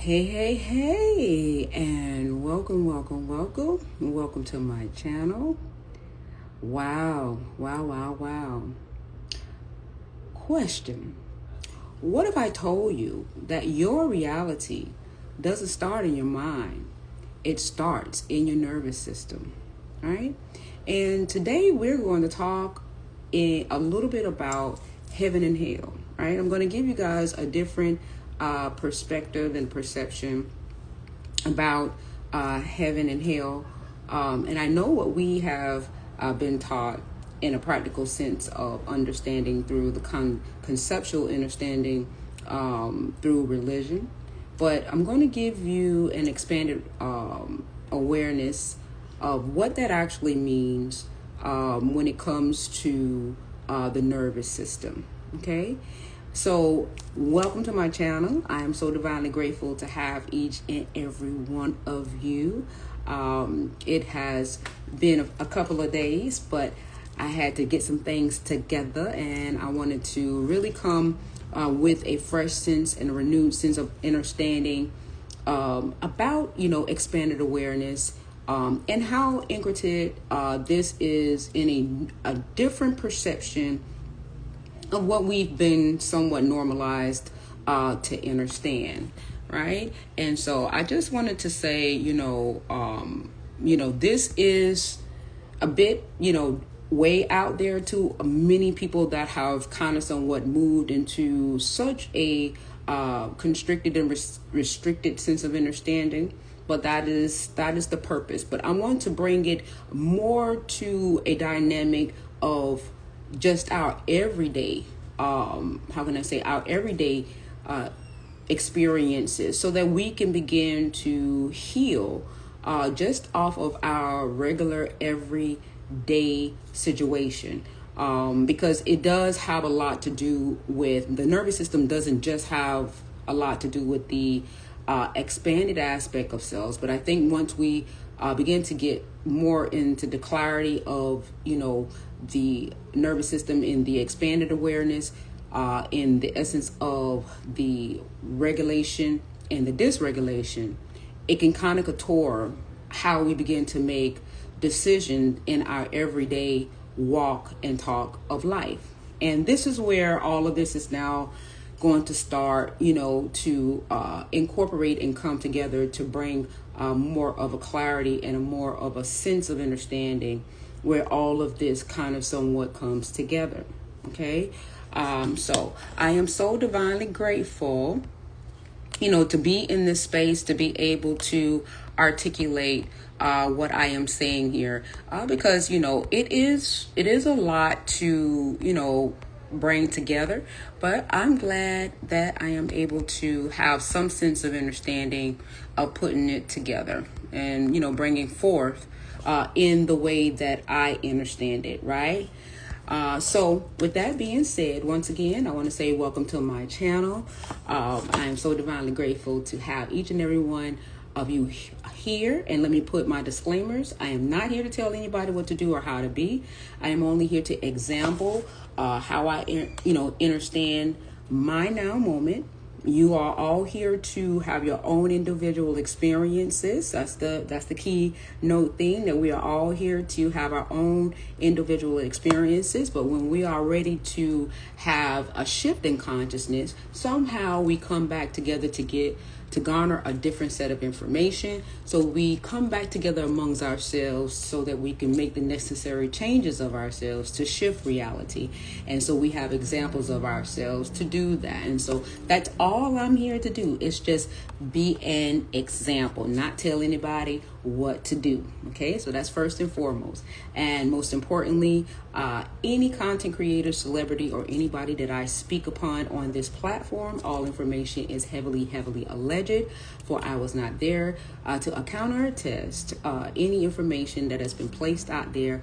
Hey, and welcome to my channel. Wow. Question: what if I told you that your reality doesn't start in your mind? It starts in your nervous system, right? And today we're going to talk a little bit about heaven and hell, right? I'm going to give you guys a different perspective and perception about heaven and hell. And I know what we have been taught in a practical sense of understanding through the conceptual understanding through religion. But I'm going to give you an expanded awareness of what that actually means when it comes to the nervous system. Okay? So, welcome to my channel. I am so divinely grateful to have each and every one of you. It has been a couple of days, but I had to get some things together, and I wanted to really come with a fresh sense and a renewed sense of understanding about, expanded awareness and how intricate this is in a different perception of what we've been somewhat normalized to understand, right? And so I just wanted to say, this is a bit, way out there to many people that have kind of somewhat moved into such a constricted and restricted sense of understanding. But that is the purpose. But I want to bring it more to a dynamic of just our everyday, our everyday experiences, so that we can begin to heal just off of our regular everyday situation. Because it does have a lot to do with the nervous system. Doesn't just have a lot to do with the expanded aspect of cells, but I think once we begin to get more into the clarity of the nervous system in the expanded awareness, in the essence of the regulation and the dysregulation, it can kind of couture how we begin to make decisions in our everyday walk and talk of life. And this is where all of this is now going to start, to incorporate and come together to bring more of a clarity and a more of a sense of understanding where all of this kind of somewhat comes together. Okay. So I am so divinely grateful, to be in this space, to be able to articulate what I am saying here, because, it is a lot to, bring together, but I'm glad that I am able to have some sense of understanding of putting it together and, bringing forth in the way that I understand it, right? So with that being said, once again, I want to say welcome to my channel. I am so divinely grateful to have each and every one of you here. And let me put my disclaimers. I am not here to tell anybody what to do or how to be. I am only here to example how I, understand my now moment. You are all here to have your own individual experiences. That's the key note thing, that we are all here to have our own individual experiences. But when we are ready to have a shift in consciousness, somehow we come back together to garner a different set of information. So we come back together amongst ourselves so that we can make the necessary changes of ourselves to shift reality. And so we have examples of ourselves to do that. And so that's all I'm here to do, is just be an example, not tell anybody what to do. Okay, so that's first and foremost. And most importantly, any content creator, celebrity, or anybody that I speak upon on this platform, all information is heavily alleged, for I was not there to counter or test any information that has been placed out there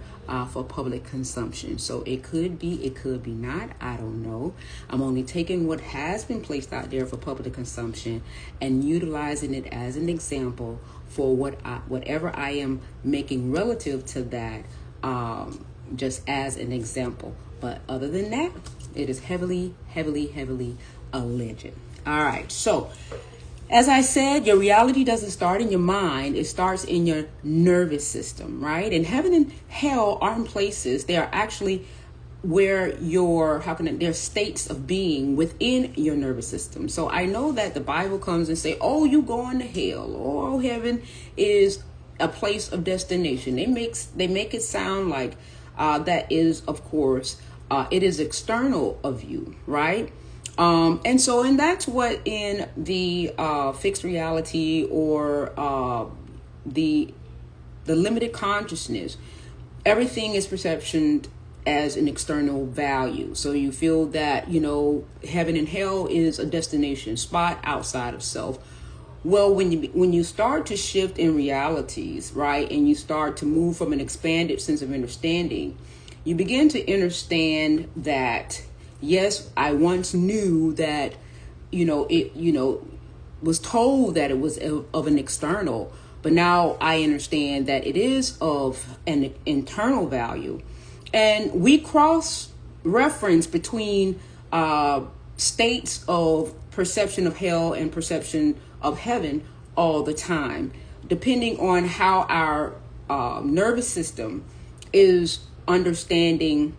for public consumption. So it could be not, I don't know. I'm only taking what has been placed out there for public consumption and utilizing it as an example for whatever I am making relative to that, just as an example. But other than that, it is heavily alleged. All right, so As I said, your reality doesn't start in your mind. It starts in your nervous system, right? And heaven and hell aren't places. They are actually where they're states of being within your nervous system. So I know that the Bible comes and say, oh, you going to hell. Oh, heaven is a place of destination. They make it sound like that is, of course, it is external of you, right? And that's what in the fixed reality or the limited consciousness, everything is perception as an external value. So you feel that, heaven and hell is a destination spot outside of self. Well, when you start to shift in realities, right, and you start to move from an expanded sense of understanding, you begin to understand that, yes, I once knew that, it was told that it was of an external, but now I understand that it is of an internal value. And we cross reference between states of perception of hell and perception of heaven all the time, depending on how our nervous system is understanding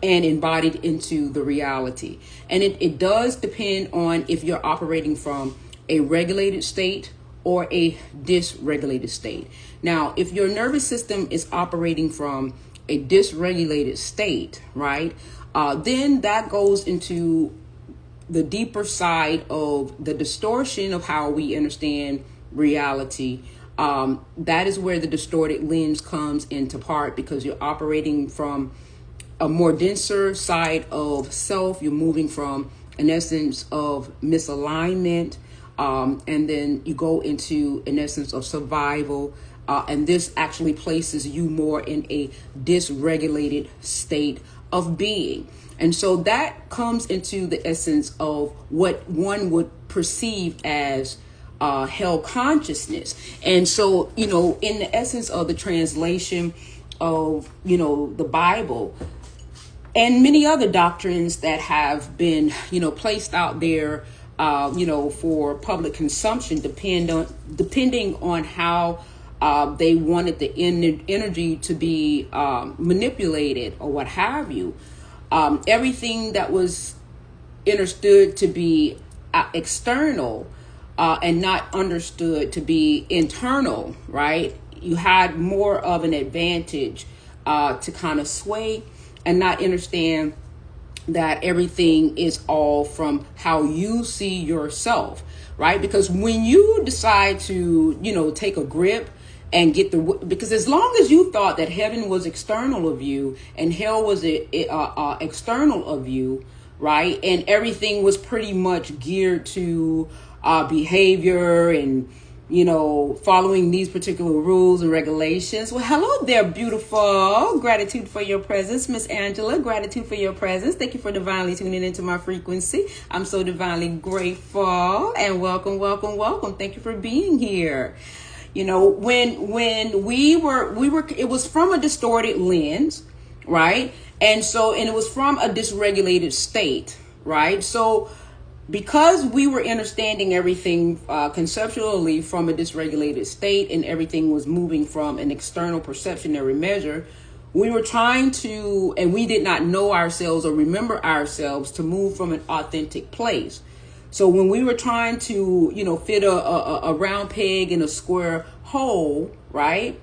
and embodied into the reality. And it does depend on if you're operating from a regulated state or a dysregulated state. Now, if your nervous system is operating from a dysregulated state, right, then that goes into the deeper side of the distortion of how we understand reality. That is where the distorted lens comes into part, because you're operating from a more denser side of self. You're moving from an essence of misalignment, and then you go into an essence of survival. And this actually places you more in a dysregulated state of being. And so that comes into the essence of what one would perceive as hell consciousness. And so, in the essence of the translation of, the Bible and many other doctrines that have been, placed out there, for public consumption, depending on how they wanted the energy to be manipulated or what have you. Everything that was understood to be external and not understood to be internal, right? You had more of an advantage to kind of sway and not understand that everything is all from how you see yourself, right? Because when you decide to, take a grip and because as long as you thought that heaven was external of you and hell was external of you, right? And everything was pretty much geared to behavior and, following these particular rules and regulations. Well, hello there, beautiful. Gratitude for your presence, Miss Angela. Gratitude for your presence. Thank you for divinely tuning into my frequency. I'm so divinely grateful, and welcome, welcome, welcome. Thank you for being here. When we were, it was from a distorted lens, right? And it was from a dysregulated state, right? So because we were understanding everything conceptually from a dysregulated state, and everything was moving from an external perceptionary measure, we were trying to, and we did not know ourselves or remember ourselves to move from an authentic place. So when we were trying to, fit a round peg in a square hole, right,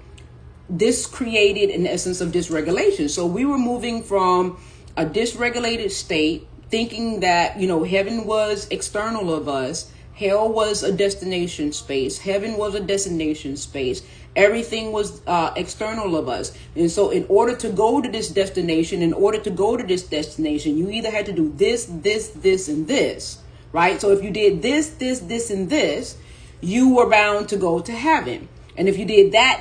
this created an essence of dysregulation. So we were moving from a dysregulated state, thinking that, heaven was external of us, hell was a destination space, heaven was a destination space, everything was external of us. And so in order to go to this destination, you either had to do this, and this. Right? So if you did this, and this, you were bound to go to heaven. And if you did that,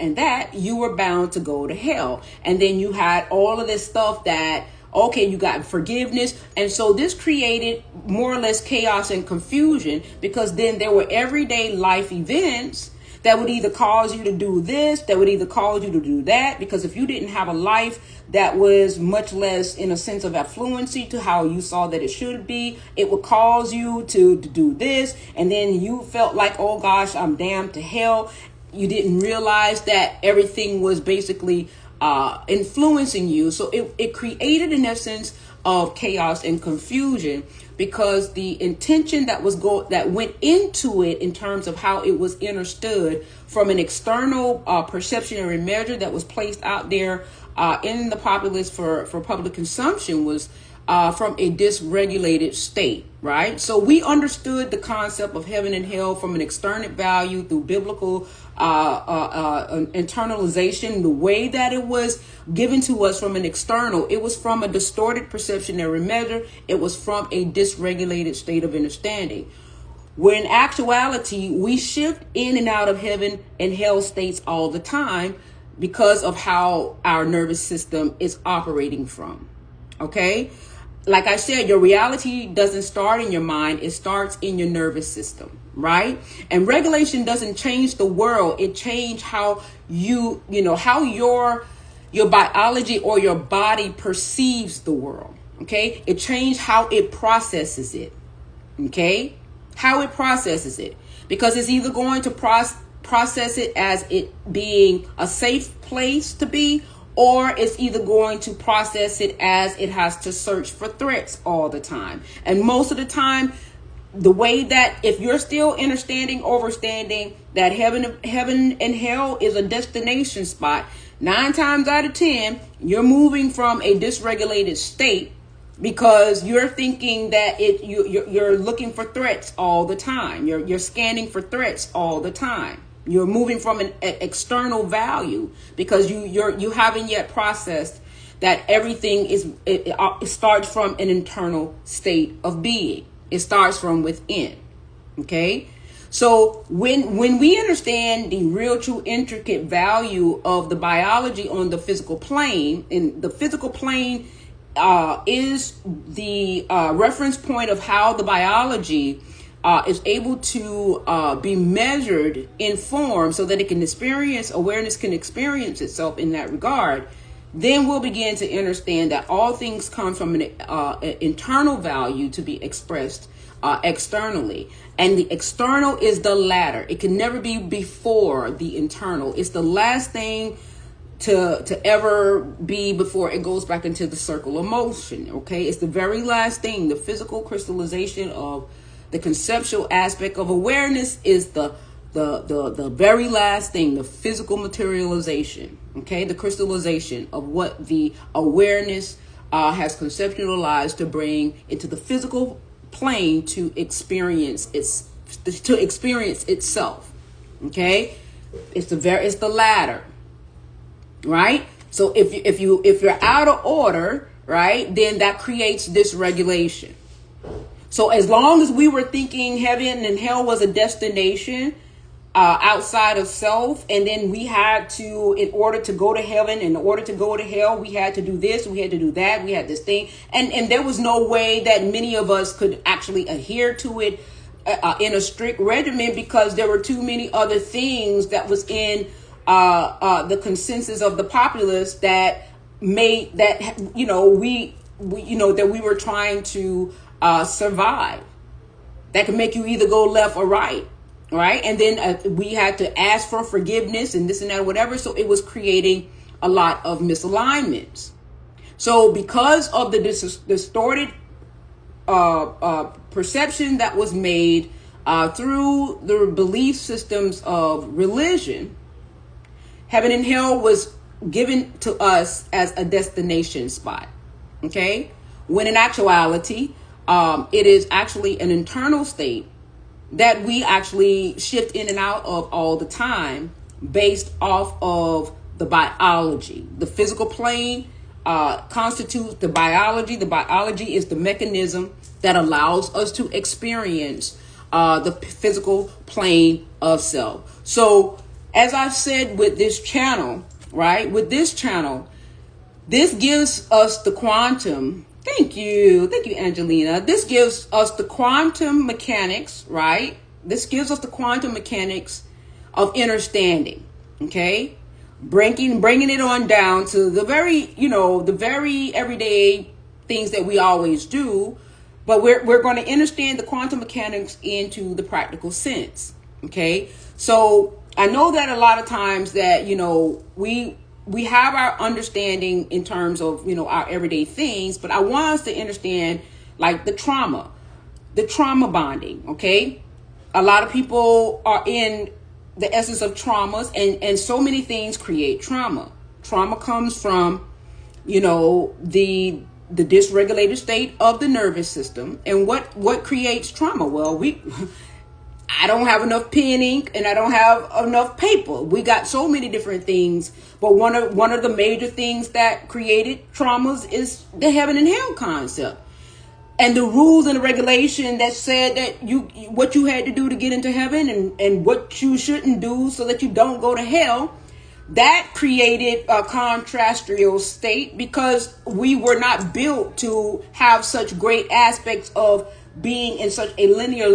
and that, you were bound to go to hell. And then you had all of this stuff that, okay, you got forgiveness. And so this created more or less chaos and confusion, because then there were everyday life events that would either cause you to do this, that would either cause you to do that. Because if you didn't have a life that was much less in a sense of affluency to how you saw that it should be, it would cause you to do this. And then you felt like, oh gosh, I'm damned to hell. You didn't realize that everything was basically influencing you. So it created an essence of chaos and confusion, because the intention that went into it in terms of how it was understood from an external perceptionary measure that was placed out there in the populace for public consumption was from a dysregulated state, right? So we understood the concept of heaven and hell from an external value through biblical internalization. The way that it was given to us from an external, it was from a distorted perceptionary measure. It was from a dysregulated state of understanding. Where in actuality, we shift in and out of heaven and hell states all the time because of how our nervous system is operating from. Okay? Like I said, your reality doesn't start in your mind. It starts in your nervous system, right? And regulation doesn't change the world. It changes how how your biology or your body perceives the world. Okay? It changes how it processes it. Okay? How it processes it. Because it's either going to process it as it being a safe place to be, or it's either going to process it as it has to search for threats all the time. And most of the time, the way that if you're still overstanding that heaven and hell is a destination spot, 9 times out of 10, you're moving from a dysregulated state because you're thinking that you're looking for threats all the time. You're scanning for threats all the time. You're moving from an external value because you haven't yet processed that everything it starts from an internal state of being. It starts from within. Okay? So when we understand the real true intricate value of the biology on the physical plane, and the physical plane is the reference point of how the biology is able to be measured in form so that it can awareness can experience itself in that regard, then we'll begin to understand that all things come from an internal value to be expressed externally. And the external is the latter. It can never be before the internal. It's the last thing to ever be before it goes back into the circle of motion. Okay, it's the very last thing. The physical crystallization of the conceptual aspect of awareness is the very last thing, the physical materialization, okay? The crystallization of what the awareness has conceptualized to bring into the physical plane to experience itself, okay? It's the latter, right? So if you're out of order, right, then that creates dysregulation. So as long as we were thinking heaven and hell was a destination outside of self, and then we had to, in order to go to heaven, in order to go to hell, we had to do this, we had to do that, we had this thing. And there was no way that many of us could actually adhere to it in a strict regimen, because there were too many other things that was in the consensus of the populace that made that, that we were trying to survive, that can make you either go left or right. And then we had to ask for forgiveness and this and that, whatever. So it was creating a lot of misalignments. So because of the distorted perception that was made through the belief systems of religion, heaven and hell was given to us as a destination spot. Okay, when in actuality, it is actually an internal state that we actually shift in and out of all the time based off of the biology. The physical plane constitutes the biology. The biology is the mechanism that allows us to experience the physical plane of self. So as I've said with this channel, right, this gives us the quantum. Thank you, Angelina. This gives us the quantum mechanics, right? This gives us the quantum mechanics of understanding. Okay, bringing it on down to the very everyday things that we always do, but we're going to understand the quantum mechanics into the practical sense. Okay, so I know that a lot of times that we have our understanding in terms of our everyday things, but I want us to understand like the trauma bonding. Okay, a lot of people are in the essence of traumas, and so many things create trauma. Trauma comes from the dysregulated state of the nervous system. And what creates trauma? Well, I don't have enough pen ink and I don't have enough paper. We got so many different things, but one of the major things that created traumas is the heaven and hell concept. And the rules and the regulation that said that what you had to do to get into heaven and what you shouldn't do so that you don't go to hell, that created a contrastial state because we were not built to have such great aspects of being in such a linear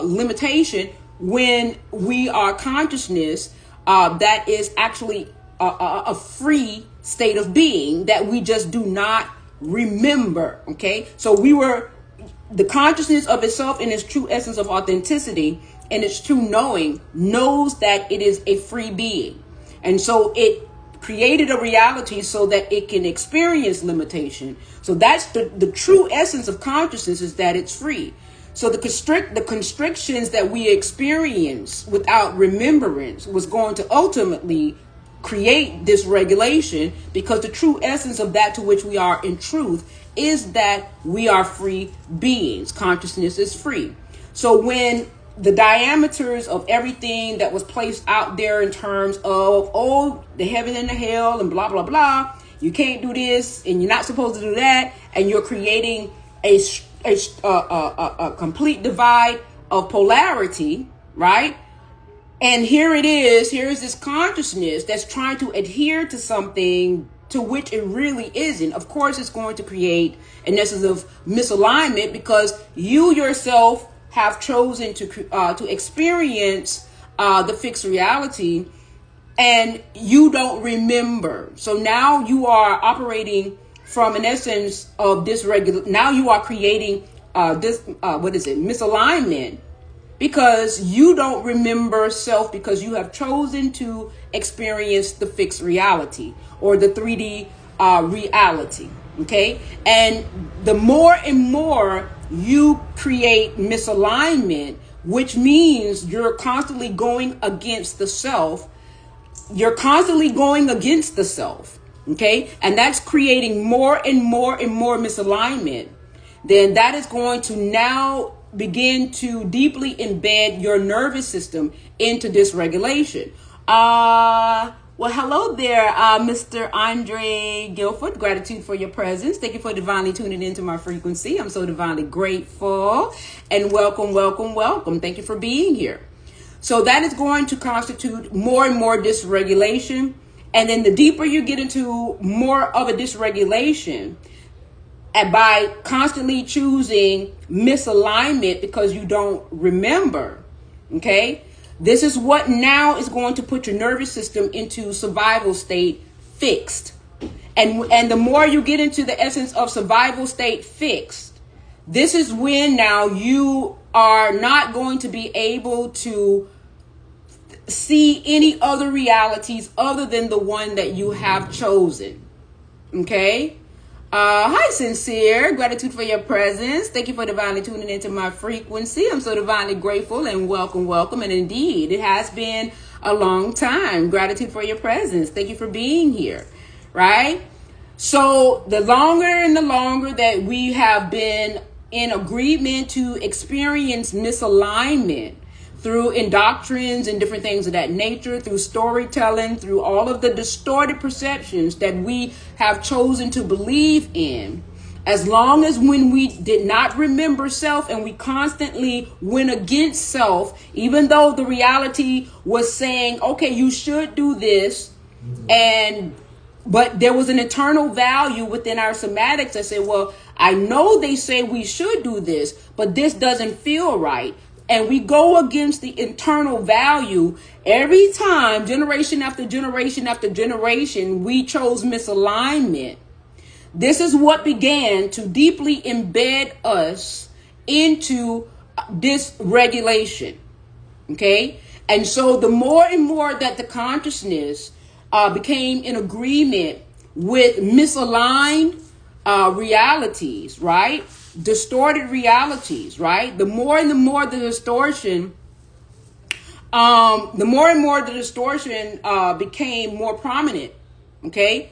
limitation when we are consciousness that is actually a free state of being that we just do not remember. Okay, so the consciousness of itself in its true essence of authenticity and its true knowing knows that it is a free being, and so it created a reality so that it can experience limitation. So that's the true essence of consciousness, is that it's free. So the constrictions that we experience without remembrance was going to ultimately create dysregulation, because the true essence of that to which we are in truth is that we are free beings. Consciousness is free. So when the diameters of everything that was placed out there in terms of, the heaven and the hell and blah, blah, blah, you can't do this and you're not supposed to do that, and you're creating a complete divide of polarity, right? And here's this consciousness that's trying to adhere to something to which it really isn't. Of course, it's going to create an essence of misalignment because you yourself have chosen to experience the fixed reality, and you don't remember. So now you are operating from an essence of dysregulation. Now you are creating misalignment, because you don't remember self, because you have chosen to experience the fixed reality or the 3D reality. Okay. And the more and more you create misalignment, which means you're constantly going against the self. You're constantly going against the self. Okay. And that's creating more and more and more misalignment. Then that is going to now begin to deeply embed your nervous system into dysregulation. Well, hello there, Mr. Andre Guilford. Gratitude for your presence. Thank you for divinely tuning into my frequency. I'm so divinely grateful. And welcome, welcome, welcome. Thank you for being here. So that is going to constitute more and more dysregulation. And then the deeper you get into more of a dysregulation, and by constantly choosing misalignment because you don't remember, okay, this is what now is going to put your nervous system into survival state fixed. And the more you get into the essence of survival state fixed, this is when now you are not going to be able to see any other realities other than the one that you have chosen. Okay? Hi, Sincere. Gratitude for your presence. Thank you for divinely tuning into my frequency. I'm so divinely grateful, and welcome, welcome. And indeed, it has been a long time. Gratitude for your presence. Thank you for being here. Right? So the longer that we have been in agreement to experience misalignment through indoctrines and different things of that nature, through storytelling, through all of the distorted perceptions that we have chosen to believe in, as long as when we did not remember self and we constantly went against self, even though the reality was saying, okay, you should do this, but there was an eternal value within our somatics that said, well, I know they say we should do this, but this doesn't feel right. and we go against the internal value, every time, generation after generation after generation, we chose misalignment. This is what began to deeply embed us into dysregulation. Okay. And so the more and more that the consciousness became in agreement with misaligned realities, right? Distorted realities, right? The more and more the distortion, became more prominent. Okay.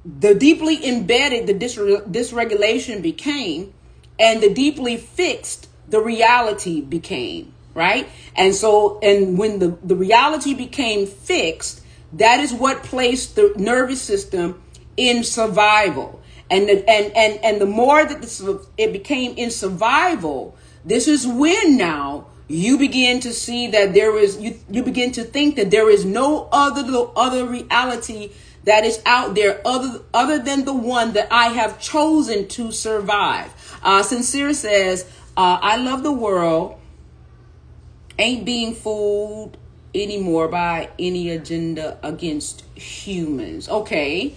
The deeply embedded the dysregulation became, and the deeply fixed the reality became, right? And so, and when the reality became fixed, that is what placed the nervous system in survival. And the more that it became in survival, this is when now you begin to see that you begin to think that there is no other reality that is out there other than the one that I have chosen to survive. Sincere says, I love the world, ain't being fooled anymore by any agenda against humans. Okay,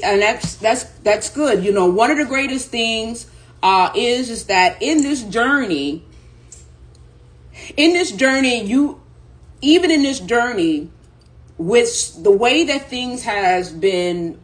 and that's good. You know, one of the greatest things is that in this journey, with the way that things has been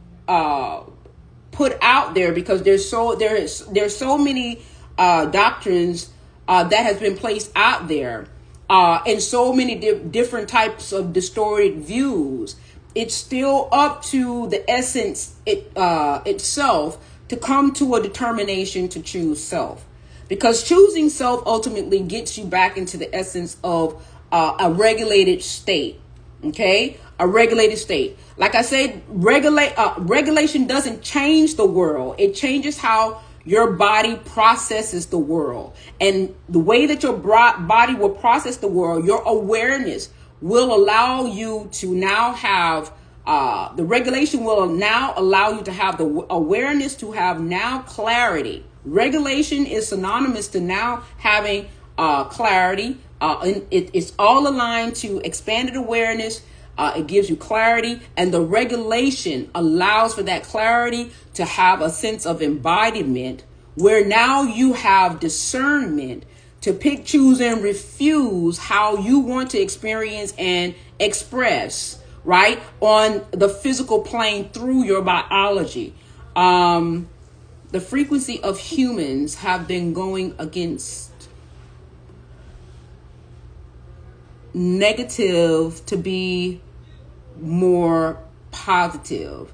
put out there, because there's so many doctrines that has been placed out there, and so many different types of distorted views. It's still up to the essence itself to come to a determination to choose self, because choosing self ultimately gets you back into the essence of a regulated state. Okay, a regulated state. Like I said, regulation doesn't change the world. It changes how your body processes the world. And the way that your body will process the world, your awareness will allow you to now have, the regulation will now allow you to have the awareness to have now clarity. Regulation is synonymous to now having clarity. It's all aligned to expanded awareness. It gives you clarity, and the regulation allows for that clarity to have a sense of embodiment, where now you have discernment to pick, choose, and refuse how you want to experience and express, right, on the physical plane through your biology. The frequency of humans have been going against negative to be more positive.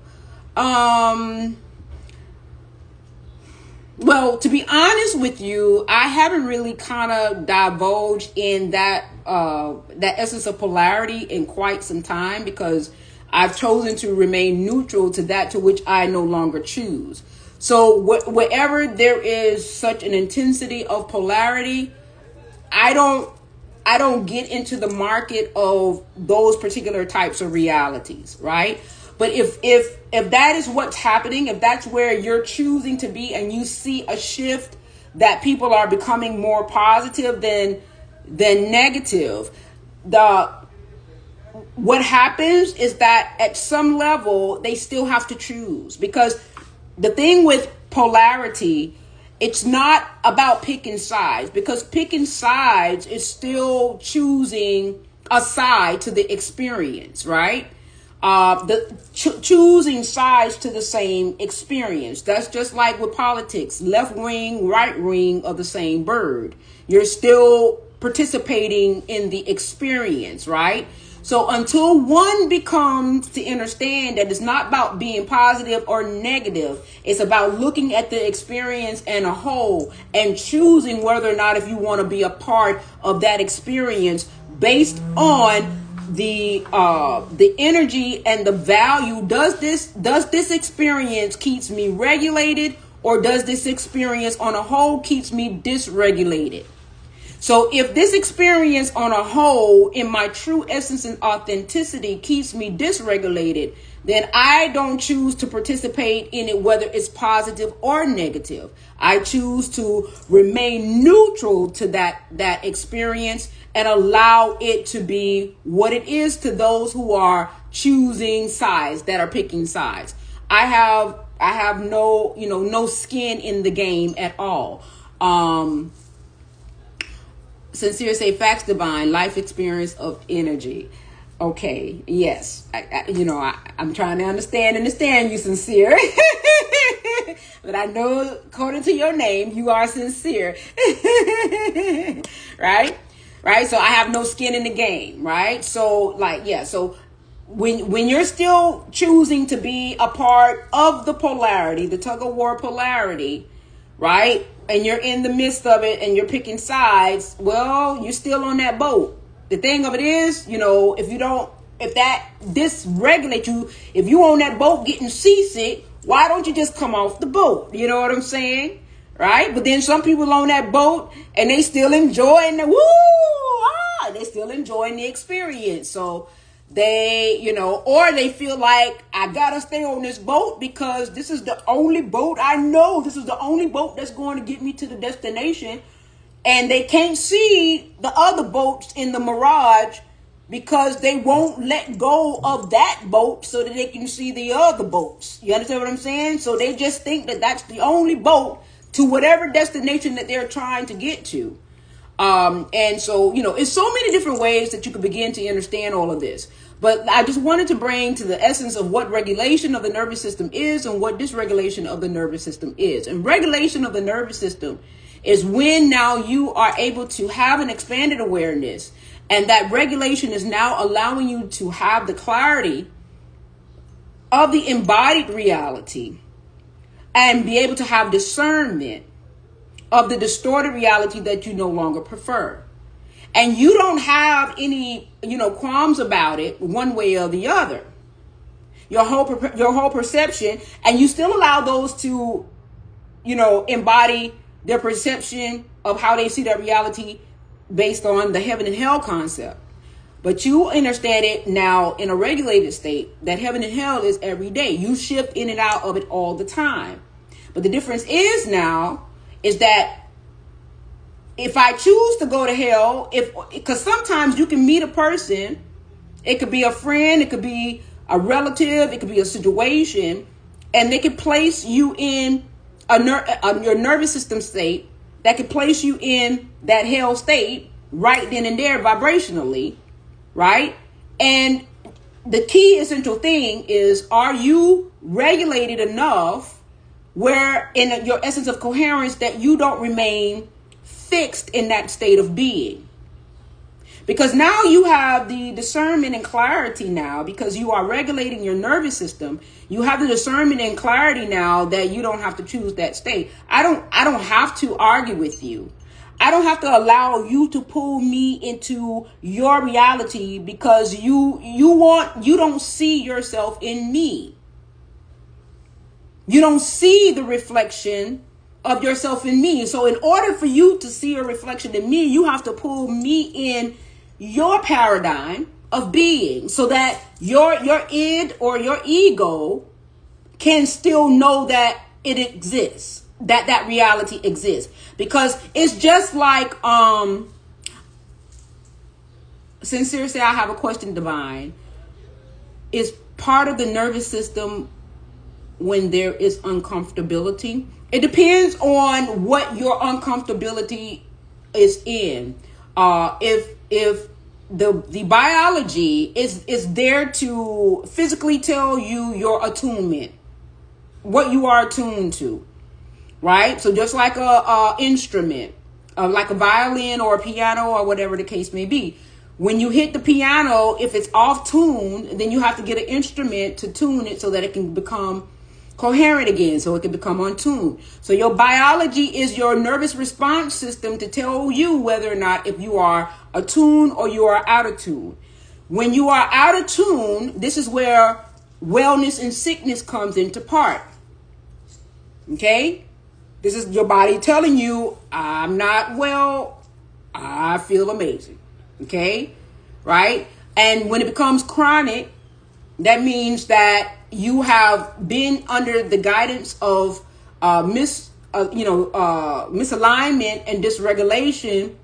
Well, to be honest with you, I haven't really kind of divulged in that essence of polarity in quite some time, because I've chosen to remain neutral to that to which I no longer choose. So wherever there is such an intensity of polarity, I don't get into the market of those particular types of realities, right? But if that is what's happening, if that's where you're choosing to be, and you see a shift that people are becoming more positive than negative, what happens is that at some level they still have to choose. Because the thing with polarity, it's not about picking sides, because picking sides is still choosing a side to the experience, right? Choosing sides to the same experience. That's just like with politics, left wing, right wing of the same bird. You're still participating in the experience, right? So until one becomes to understand that it's not about being positive or negative, it's about looking at the experience and a whole and choosing whether or not if you want to be a part of that experience based on the energy and the value. Does this experience keeps me regulated, or does this experience on a whole keeps me dysregulated? So if this experience on a whole in my true essence and authenticity keeps me dysregulated, then I don't choose to participate in it, whether it's positive or negative. I choose to remain neutral to that experience and allow it to be what it is to those who are choosing sides, that are picking sides. I have no, no skin in the game at all. Sincere say facts divine, life experience of energy. Okay, yes. I'm trying to understand you, Sincere. But I know according to your name, you are sincere. Right? Right? So I have no skin in the game, right? So so when you're still choosing to be a part of the polarity, the tug of war polarity, right? And you're in the midst of it and you're picking sides, well, you're still on that boat. The thing of it is, if that dysregulates you, if you on that boat getting seasick, why don't you just come off the boat? You know what I'm saying? Right? But then some people on that boat and they still enjoying they still enjoying the experience. So they, or they feel like I gotta stay on this boat because this is the only boat I know. This is the only boat that's going to get me to the destination. And they can't see the other boats in the mirage because they won't let go of that boat so that they can see the other boats. You understand what I'm saying? So they just think that that's the only boat to whatever destination that they're trying to get to. And so, it's so many different ways that you could begin to understand all of this. But I just wanted to bring to the essence of what regulation of the nervous system is and what dysregulation of the nervous system is. And regulation of the nervous system is when now you are able to have an expanded awareness, and that regulation is now allowing you to have the clarity of the embodied reality and be able to have discernment of the distorted reality that you no longer prefer. And you don't have any, qualms about it one way or the other. Your whole perception, and you still allow those to, embody their perception of how they see that reality based on the heaven and hell concept. But you understand it now in a regulated state that heaven and hell is every day. You shift in and out of it all the time. But the difference is that if I choose to go to hell, because sometimes you can meet a person, it could be a friend, it could be a relative, it could be a situation, and they could place you in your nervous system state that could place you in that hell state right then and there vibrationally, right? And the key essential thing is, are you regulated enough where in your essence of coherence that you don't remain fixed in that state of being? Because now you have the discernment and clarity now, because you are regulating your nervous system. You have the discernment and clarity now that you don't have to choose that state. I don't have to argue with you. I don't have to allow you to pull me into your reality because you don't see yourself in me. You don't see the reflection of yourself in me. So in order for you to see a reflection in me, you have to pull me in your paradigm of being so that your id or your ego can still know that it exists, that reality exists. Because it's just like Sincere say, I have a question, divine. Is part of the nervous system when there is uncomfortability? It depends on what your uncomfortability is in. If the biology is there to physically tell you your attunement, what you are attuned to, right? So just like a instrument, like a violin or a piano or whatever the case may be, when you hit the piano, if it's off tune, then you have to get an instrument to tune it so that it can become coherent again, so it can become on tune. So your biology is your nervous response system to tell you whether or not if you are attuned or you are out of tune. When you are out of tune, this is where wellness and sickness comes into part. Okay? This is your body telling you, I'm not well, I feel amazing. Okay, right? And when it becomes chronic, that means that you have been under the guidance of misalignment and dysregulation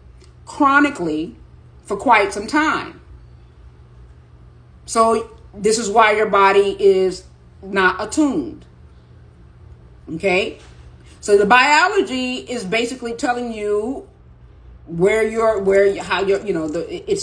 chronically for quite some time. So this is why your body is not attuned. Okay? So the biology is basically telling you it's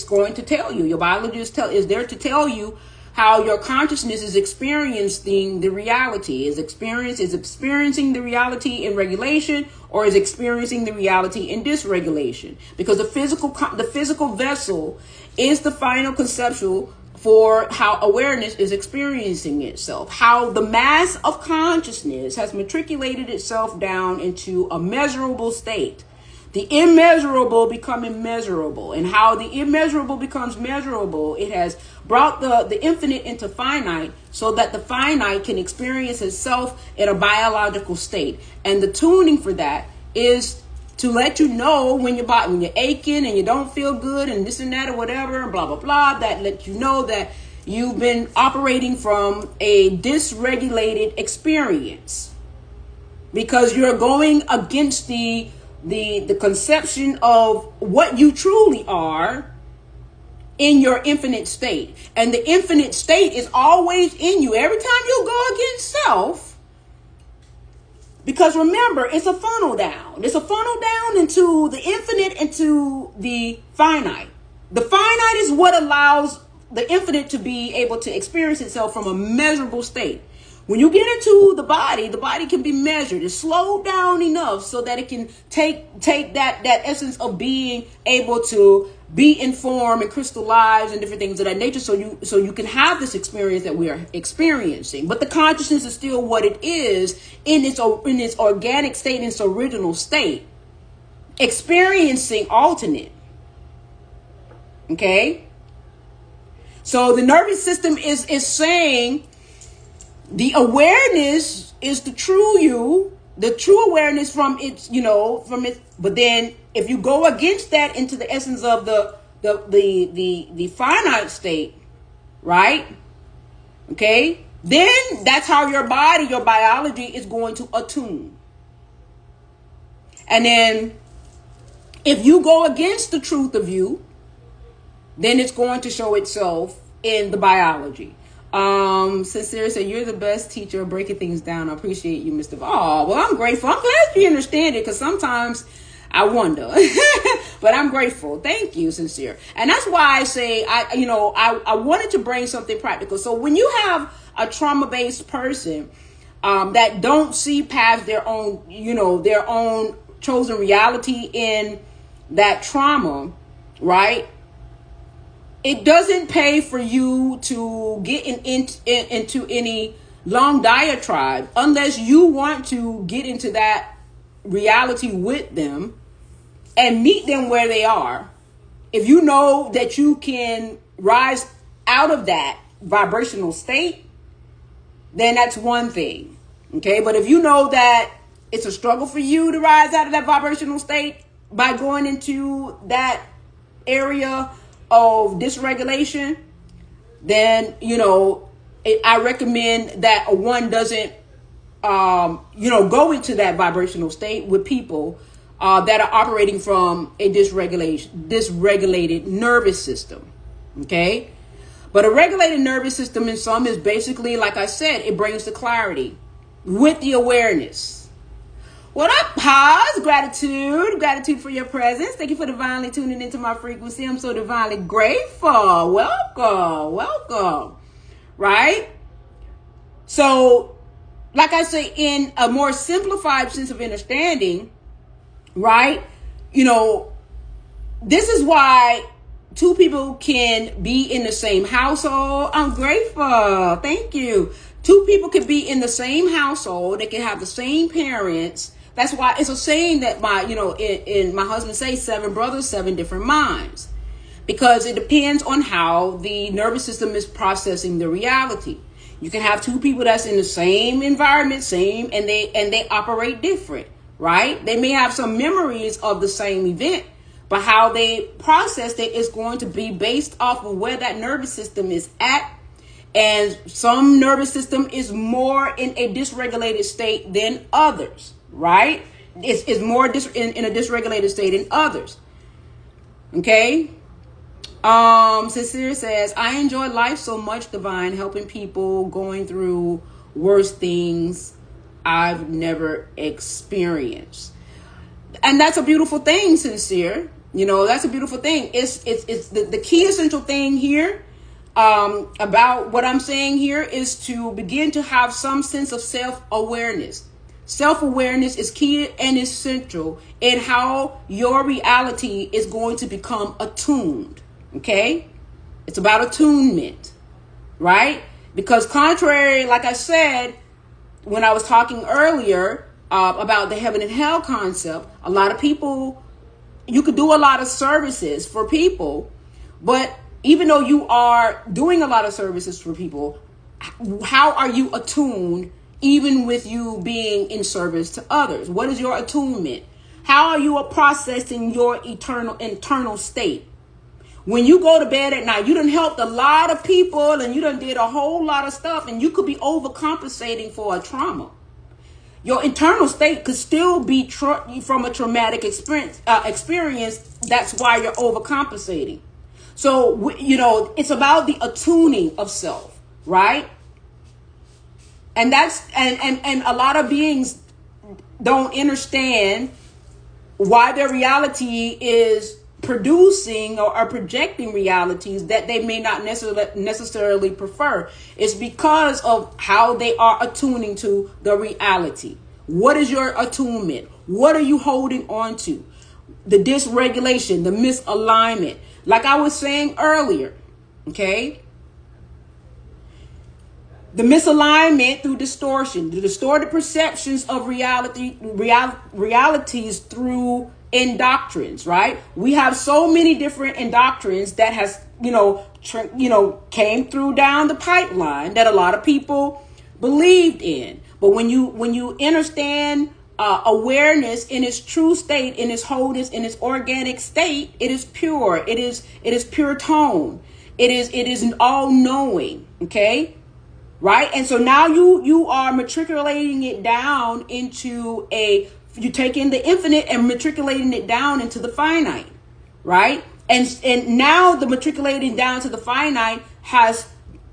going to tell you. Your biology is there to tell you how your consciousness is experiencing the reality, is experiencing the reality in regulation, or is experiencing the reality in dysregulation. Because the physical vessel is the final conceptual for how awareness is experiencing itself, how the mass of consciousness has matriculated itself down into a measurable state. The immeasurable become immeasurable, and how the immeasurable becomes measurable. It has brought the infinite into finite so that the finite can experience itself in a biological state. And the tuning for that is to let you know when you're aching and you don't feel good and this and that or whatever, and blah, blah, blah, that lets you know that you've been operating from a dysregulated experience because you're going against the conception of what you truly are in your infinite state. And the infinite state is always in you. Every time you go against self, because remember, it's a funnel down. It's a funnel down into the infinite, into the finite. The finite is what allows the infinite to be able to experience itself from a measurable state. When you get into the body can be measured. It's slowed down enough so that it can take that essence of being able to be informed and crystallized and different things of that nature. So you can have this experience that we are experiencing. But the consciousness is still what it is in its organic state, in its original state, experiencing alternate. Okay. So the nervous system is saying, the awareness is the true you, the true awareness from its, but then if you go against that into the essence of the finite state, right? Okay, then that's how your biology is going to attune. And then if you go against the truth of you, then it's going to show itself in the biology. Sincere said, you're the best teacher of breaking things down. I appreciate you, Mr. Oh, well, I'm grateful. I'm glad you understand it, because sometimes I wonder, but I'm grateful. Thank you, Sincere. And that's why I say, I wanted to bring something practical. So when you have a trauma-based person, that don't see past their own chosen reality in that trauma, right? It doesn't pay for you to get into any long diatribe unless you want to get into that reality with them and meet them where they are. If you know that you can rise out of that vibrational state, then that's one thing. Okay, but if you know that it's a struggle for you to rise out of that vibrational state by going into that area of dysregulation, then I recommend that one doesn't go into that vibrational state with people that are operating from a dysregulated nervous system. Okay, but a regulated nervous system in some is basically, like I said, it brings the clarity with the awareness. What up, pause? Gratitude for your presence. Thank you for divinely tuning into my frequency. I'm so divinely grateful. Welcome. Right? So, like I say, in a more simplified sense of understanding, right? This is why two people can be in the same household. I'm grateful. Thank you. Two people can be in the same household. They can have the same parents. That's why it's a saying that my husband says 7 brothers, 7 different minds, because it depends on how the nervous system is processing the reality. You can have two people that's in the same environment, and they operate different, right? They may have some memories of the same event, but how they process it is going to be based off of where that nervous system is at. And some nervous system is more in a dysregulated state than others, right? It's more in a dysregulated state than others. Okay. Sincere says, I enjoy life so much, Divine, helping people going through worse things I've never experienced. And that's a beautiful thing, Sincere. You know, that's a beautiful thing. It's the key essential thing here about what I'm saying here is to begin to have some sense of self-awareness. Self-awareness is key and essential in how your reality is going to become attuned. Okay? It's about attunement, right? Because contrary, like I said, when I was talking earlier about the heaven and hell concept, a lot of people, you could do a lot of services for people, but even though you are doing a lot of services for people, how are you attuned even with you being in service to others? What is your attunement? How are you processing your internal state? When you go to bed at night, you done helped a lot of people and you done did a whole lot of stuff, and you could be overcompensating for a trauma. Your internal state could still be from a traumatic experience. That's why you're overcompensating. So, you know, it's about the attuning of self, right? And that's and a lot of beings don't understand why their reality is producing or are projecting realities that they may not necessarily prefer. It's because of how they are attuning to the reality. What is your attunement? What are you holding on to? The dysregulation, the misalignment. Like I was saying earlier, okay? The misalignment through distortion, the distorted perceptions of realities through indoctrines, right? We have so many different indoctrines that has, came through down the pipeline that a lot of people believed in. But when you understand awareness in its true state, in its wholeness, in its organic state, it is pure. It is pure tone. It is an all knowing. Okay. Right. And so now you are matriculating it down into you taking the infinite and matriculating it down into the finite. Right. And now the matriculating down to the finite has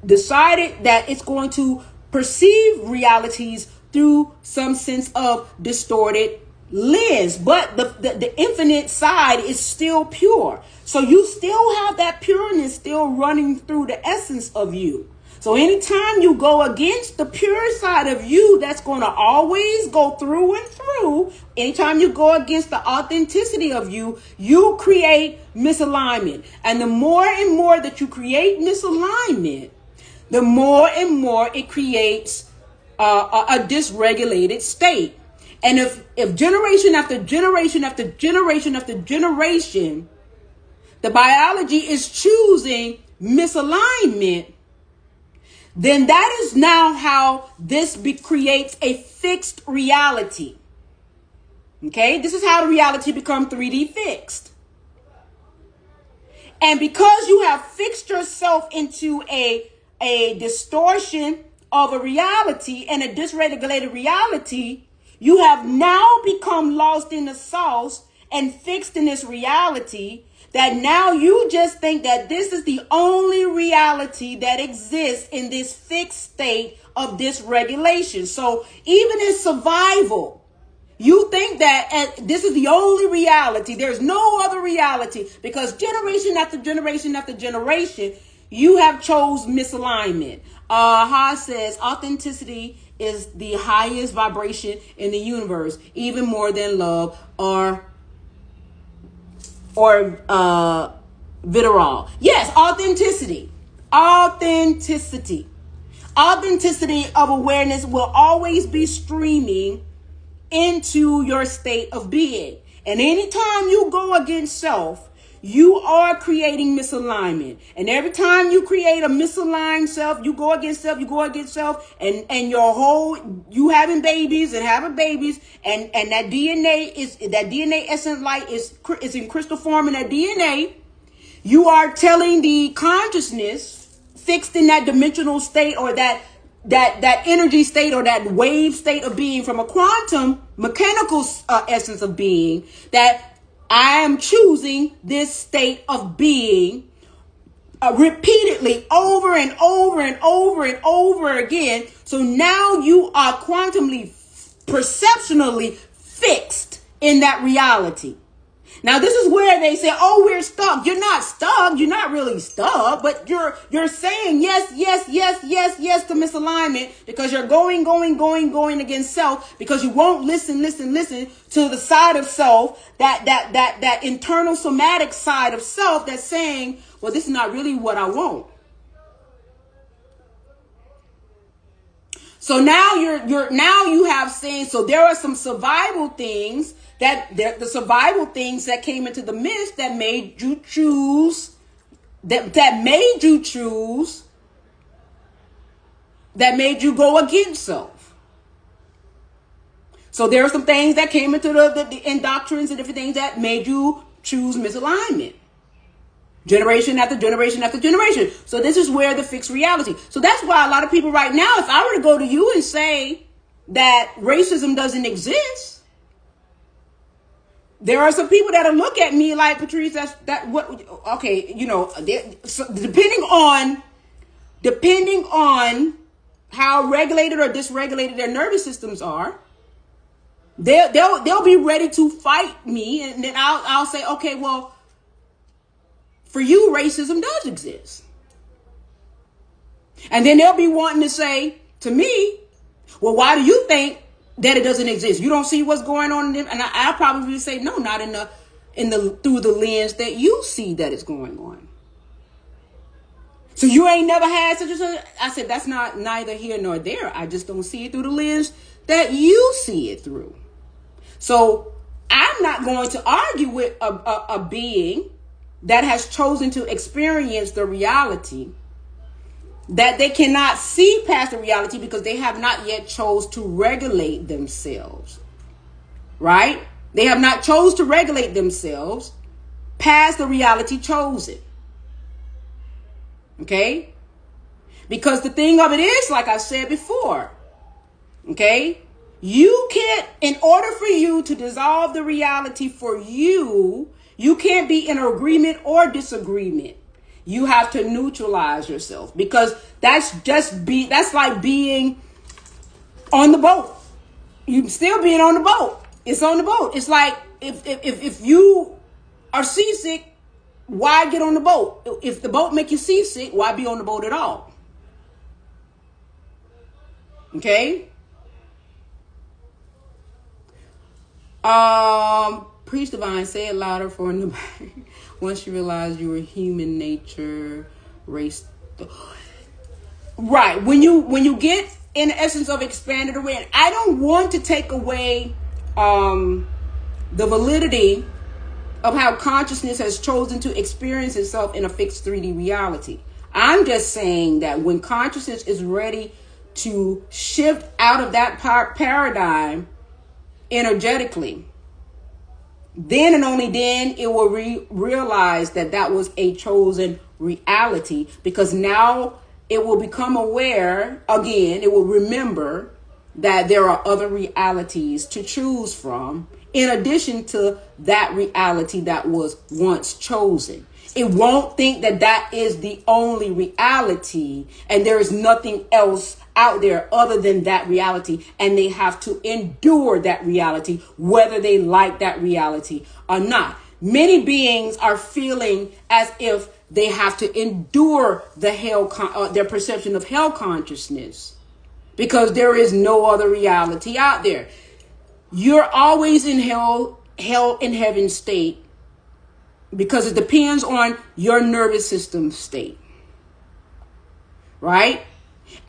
decided that it's going to perceive realities through some sense of distorted lens, but the infinite side is still pure. So you still have that pureness still running through the essence of you. So anytime you go against the pure side of you, that's going to always go through and through. Anytime you go against the authenticity of you, you create misalignment. And the more and more that you create misalignment, the more and more it creates a dysregulated state. And if generation after generation after generation after generation, the biology is choosing misalignment, then that is now how this creates a fixed reality. Okay, this is how the reality becomes 3D fixed. And because you have fixed yourself into a distortion of a reality and a dysregulated reality, you have now become lost in the sauce and fixed in this reality that now you just think that this is the only reality that exists in this fixed state of dysregulation. So even in survival, you think that this is the only reality. There's no other reality because generation after generation after generation, you have chose misalignment. Ha says authenticity is the highest vibration in the universe, even more than love or vitriol. Yes, authenticity of awareness will always be streaming into your state of being. And anytime you go against self, you are creating misalignment. And every time you create a misaligned self, you go against self, and your whole, you having babies and having babies, and that DNA essence light is in crystal form in that DNA. You are telling the consciousness fixed in that dimensional state, or that energy state, or that wave state of being from a quantum mechanical essence of being, that I am choosing this state of being repeatedly over and over and over and over again. So now you are quantumly, perceptionally fixed in that reality. Now, this is where they say, oh, we're stuck. You're not stuck. You're not really stuck, but you're saying yes to misalignment, because you're going against self, because you won't listen to the side of self, that internal somatic side of self that's saying, well, this is not really what I want. So now you have saying, so there are some survival things the survival things that came into the midst that made you choose, that made you go against self. So there are some things that came into the doctrines and different things that made you choose misalignment. Generation after generation after generation. So this is where the fixed reality. So that's why a lot of people right now, if I were to go to you and say that racism doesn't exist, there are some people that'll look at me like, Patrice, so depending on how regulated or dysregulated their nervous systems are, they'll be ready to fight me, and then I'll say, okay, well, for you, racism does exist. And then they'll be wanting to say to me, well, why do you think that it doesn't exist? You don't see what's going on in them? And I'll probably say, no, not through the lens that you see that it's going on. So you ain't never had such and such. I said, that's not neither here nor there. I just don't see it through the lens that you see it through. So I'm not going to argue with a being that has chosen to experience the reality, that they cannot see past the reality because they have not yet chose to regulate themselves, right? They have not chose to regulate themselves past the reality chosen. Okay? Because the thing of it is, like I said before, okay, you can't, in order for you to dissolve the reality for you, you can't be in agreement or disagreement. You have to neutralize yourself, because that's like being on the boat. You still being on the boat. It's on the boat. It's like if you are seasick, why get on the boat? If the boat make you seasick, why be on the boat at all? Okay? Preach divine, say it louder for nobody. Once you realize you were human nature, race. Right. When you get in the essence of expanded awareness, I don't want to take away the validity of how consciousness has chosen to experience itself in a fixed 3D reality. I'm just saying that when consciousness is ready to shift out of that paradigm energetically, then and only then it will realize that was a chosen reality, because now it will become aware again. It will remember that there are other realities to choose from in addition to that reality that was once chosen. It won't think that is the only reality and there is nothing else out there other than that reality, and they have to endure that reality whether they like that reality or not. Many beings are feeling as if they have to endure their perception of hell consciousness because there is no other reality out there. You're always in hell and heaven state because it depends on your nervous system state, right?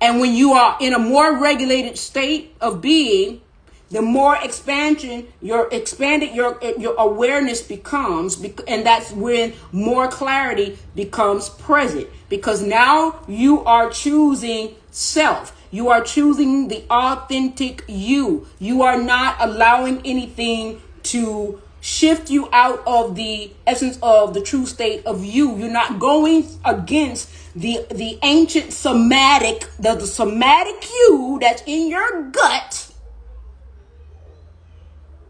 And when you are in a more regulated state of being, the more expanded your awareness becomes, and that's when more clarity becomes present, because now you are choosing self. You are choosing the authentic you. You are not allowing anything to shift you out of the essence of the true state of you. You're not going against the ancient somatic, the somatic you that's in your gut.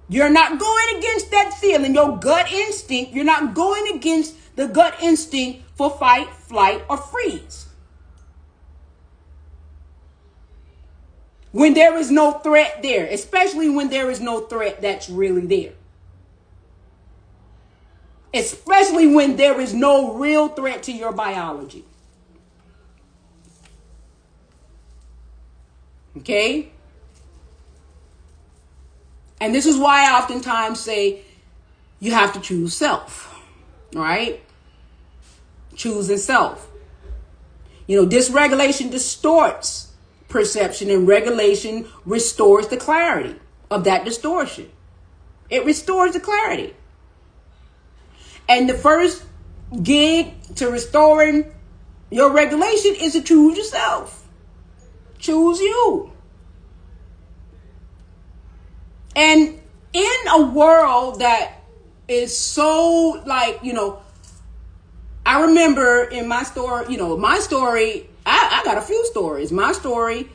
You're not going against that feeling, your gut instinct. You're not going against the gut instinct for fight, flight, or freeze. When there is no threat there, especially when there is no threat that's really there. Especially when there is no real threat to your biology. Okay? And this is why I oftentimes say you have to choose self. All right? Choosing self. Dysregulation distorts perception, and regulation restores the clarity of that distortion. It restores the clarity. And the first gig to restoring your regulation is to choose yourself. Choose you. And in a world that is so I remember in my story, I got a few stories. My story,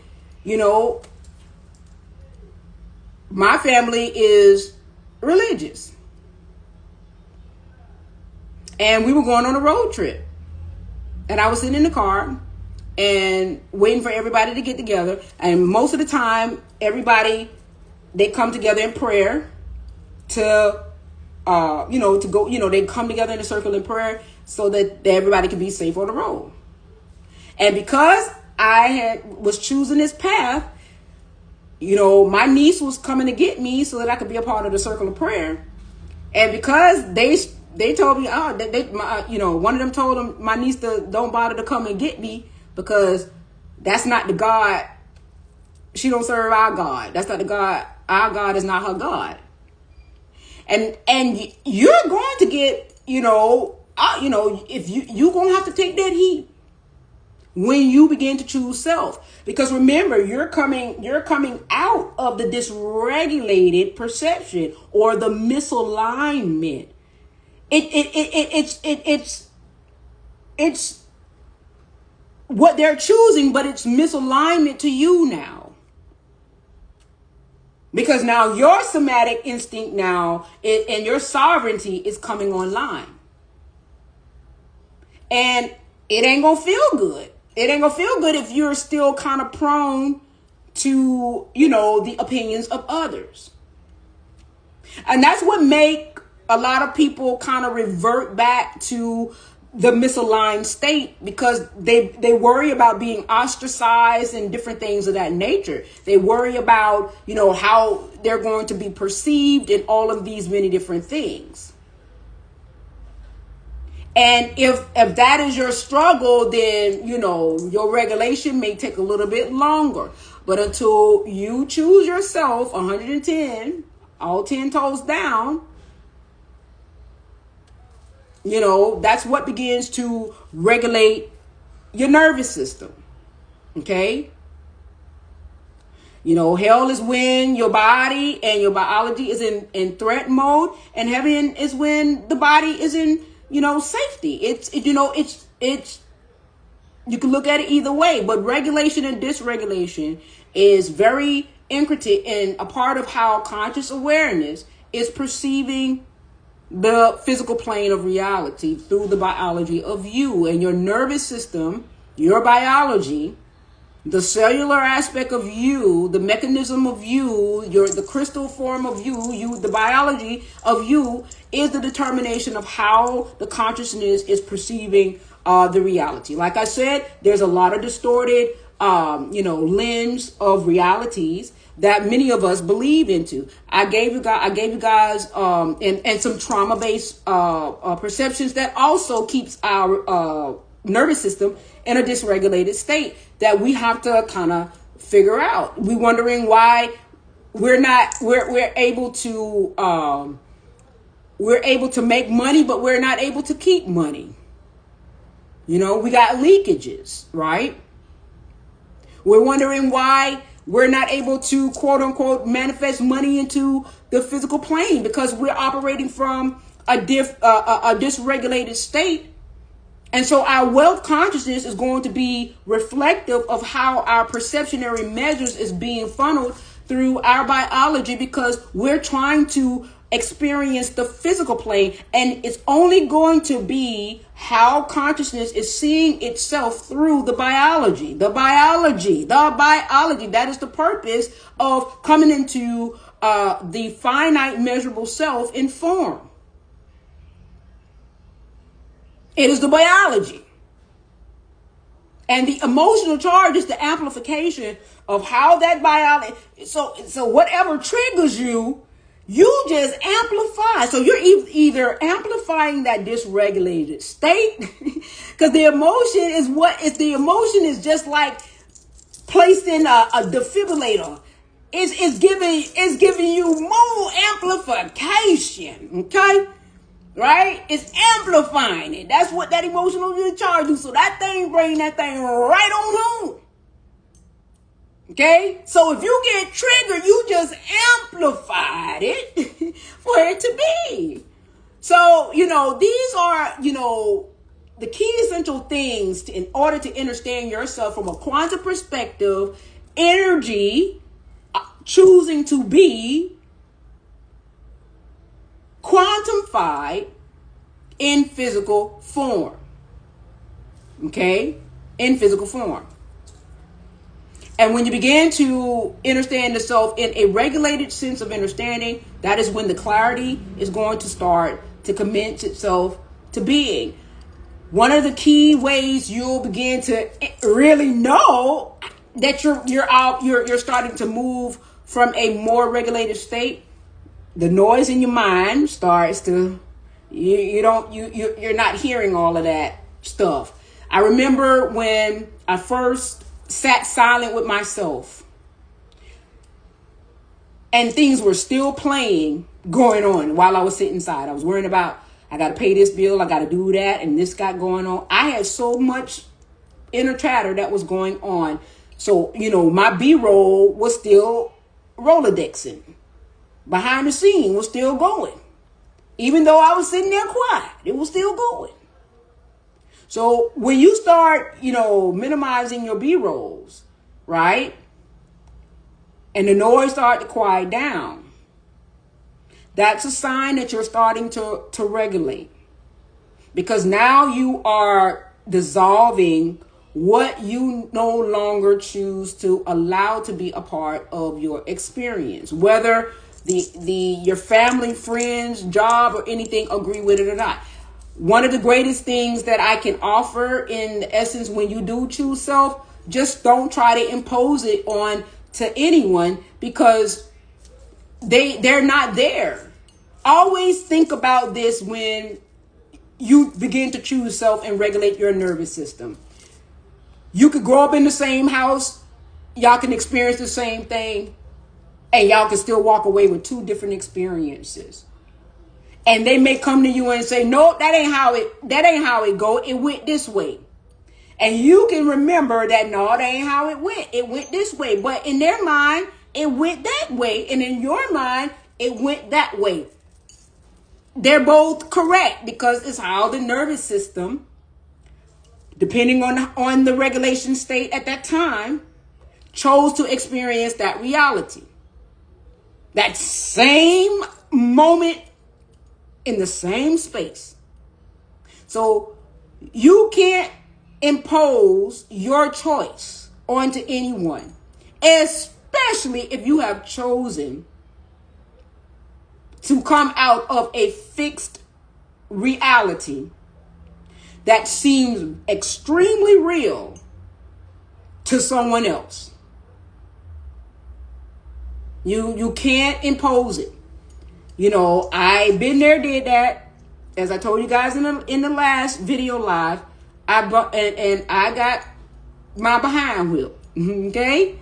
my family is religious. And we were going on a road trip. And I was sitting in the car and waiting for everybody to get together. And most of the time, they come together in prayer to go, they come together in a circle in prayer so that everybody can be safe on the road. And because I was choosing this path, my niece was coming to get me so that I could be a part of the circle of prayer. And because they told me, one of them told them, my niece, don't bother to come and get me because that's not the God. She don't serve our God. That's not the God. Our God is not her God. And you're going to get, if you're going to have to take that heat when you begin to choose self. Because remember, you're coming out of the dysregulated perception or the misalignment. It's what they're choosing, but it's misalignment to you now. Because now your somatic instinct now and your sovereignty is coming online. And it ain't gonna feel good. It ain't gonna feel good if you're still kind of prone to, the opinions of others. And that's what make a lot of people kind of revert back to the misaligned state, because they worry about being ostracized and different things of that nature. They worry about, how they're going to be perceived and all of these many different things. And if that is your struggle, then, your regulation may take a little bit longer. But until you choose yourself 110, all 10 toes down, that's what begins to regulate your nervous system. Okay? Hell is when your body and your biology is in threat mode, and heaven is when the body is in, safety. It's you can look at it either way, but regulation and dysregulation is very intricate and a part of how conscious awareness is perceiving the physical plane of reality through the biology of you and your nervous system, your biology, the cellular aspect of you, the mechanism of you, the crystal form of you, the biology of you is the determination of how the consciousness is perceiving the reality. Like I said, there's a lot of distorted, lens of realities that many of us believe into. I gave you guys and some trauma-based perceptions that also keeps our nervous system in a dysregulated state that we have to kind of figure out. We're wondering why we're able to make money, but we're not able to keep money. We got leakages, right? We're wondering why we're not able to, quote unquote, manifest money into the physical plane, because we're operating from a dysregulated state. And so our wealth consciousness is going to be reflective of how our perceptionary measures is being funneled through our biology, because we're trying to experience the physical plane, and it's only going to be how consciousness is seeing itself through the biology. That is the purpose of coming into the finite measurable self in form. It is the biology. And the emotional charge is the amplification of how that biology. So whatever triggers you, you just amplify. So you're either amplifying that dysregulated state, because the emotion is just like placing a defibrillator. It's giving you more amplification. Okay. Right? It's amplifying it. That's what that emotional charge do. So that thing bring that thing right on home. Okay? So if you get triggered, you just amplified it for it to be. So, these are, the key essential things in order to understand yourself from a quantum perspective. Energy choosing to be quantified in physical form. Okay? In physical form. And when you begin to understand the self in a regulated sense of understanding, that is when the clarity is going to start to commence itself to being. One of the key ways you'll begin to really know that you're starting to move from a more regulated state, the noise in your mind starts to, you're not hearing all of that stuff. I remember when I first sat silent with myself and things were still going on while I was sitting inside. I was worrying about, I got to pay this bill, I got to do that, and this got going on. I had so much inner chatter that was going on. So, my B-roll was still Rolodexing. Behind the scene was still going. Even though I was sitting there quiet, it was still going. So when you start, minimizing your B-rolls, right? And the noise start to quiet down, that's a sign that you're starting to regulate. Because now you are dissolving what you no longer choose to allow to be a part of your experience. Whether your family, friends, job, or anything agree with it or not. One of the greatest things that I can offer in essence when you do choose self, just don't try to impose it on to anyone, because they're not there. Always think about this when you begin to choose self and regulate your nervous system. You could grow up in the same house, y'all can experience the same thing, and y'all can still walk away with two different experiences. And they may come to you and say, no, that ain't how it go. It went this way. And you can remember that, no, that ain't how it went. It went this way. But in their mind, it went that way. And in your mind, it went that way. They're both correct, because it's how the nervous system, depending on the regulation state at that time, chose to experience that reality. That same moment in the same space. So you can't impose your choice onto anyone, especially if you have chosen to come out of a fixed reality that seems extremely real to someone else. You can't impose it. I've been there, did that. As I told you guys in the last video live, I got my behind wheel. Okay,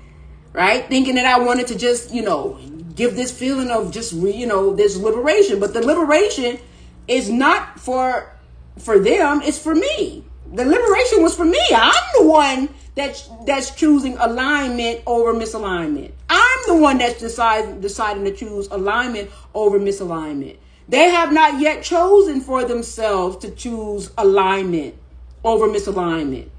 right? Thinking that I wanted to just, give this feeling of just, this liberation. But the liberation is not for them. It's for me. The liberation was for me. I'm the one that's choosing alignment over misalignment. I'm the one that's deciding to choose alignment over misalignment. They have not yet chosen for themselves to choose alignment over misalignment.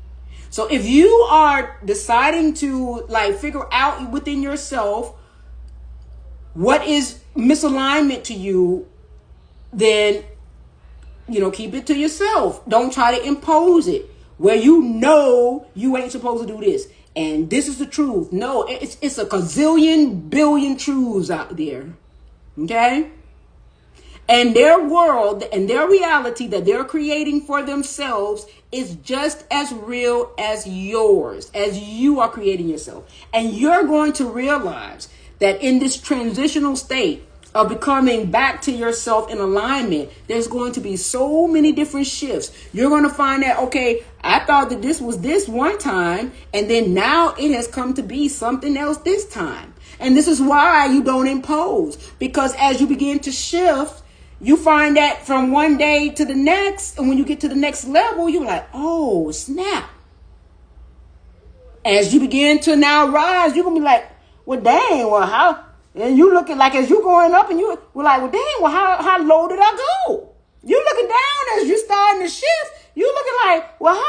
So if you are deciding to figure out within yourself what is misalignment to you, then, keep it to yourself. Don't try to impose it where you ain't supposed to do this. And this is the truth. No, it's a gazillion billion truths out there. Okay? And their world and their reality that they're creating for themselves is just as real as yours, as you are creating yourself. And you're going to realize that in this transitional state of becoming back to yourself in alignment, there's going to be so many different shifts. You're going to find that, okay, I thought that this was this one time, and then now it has come to be something else this time. And this is why you don't impose, because as you begin to shift, you find that from one day to the next, and when you get to the next level, you're like, oh, snap. As you begin to now rise, you're going to be like, well, dang, well, how? And you looking like as you going up, and you were like, well, dang, well, how low did I go? You looking down as you starting to shift. You looking like, well,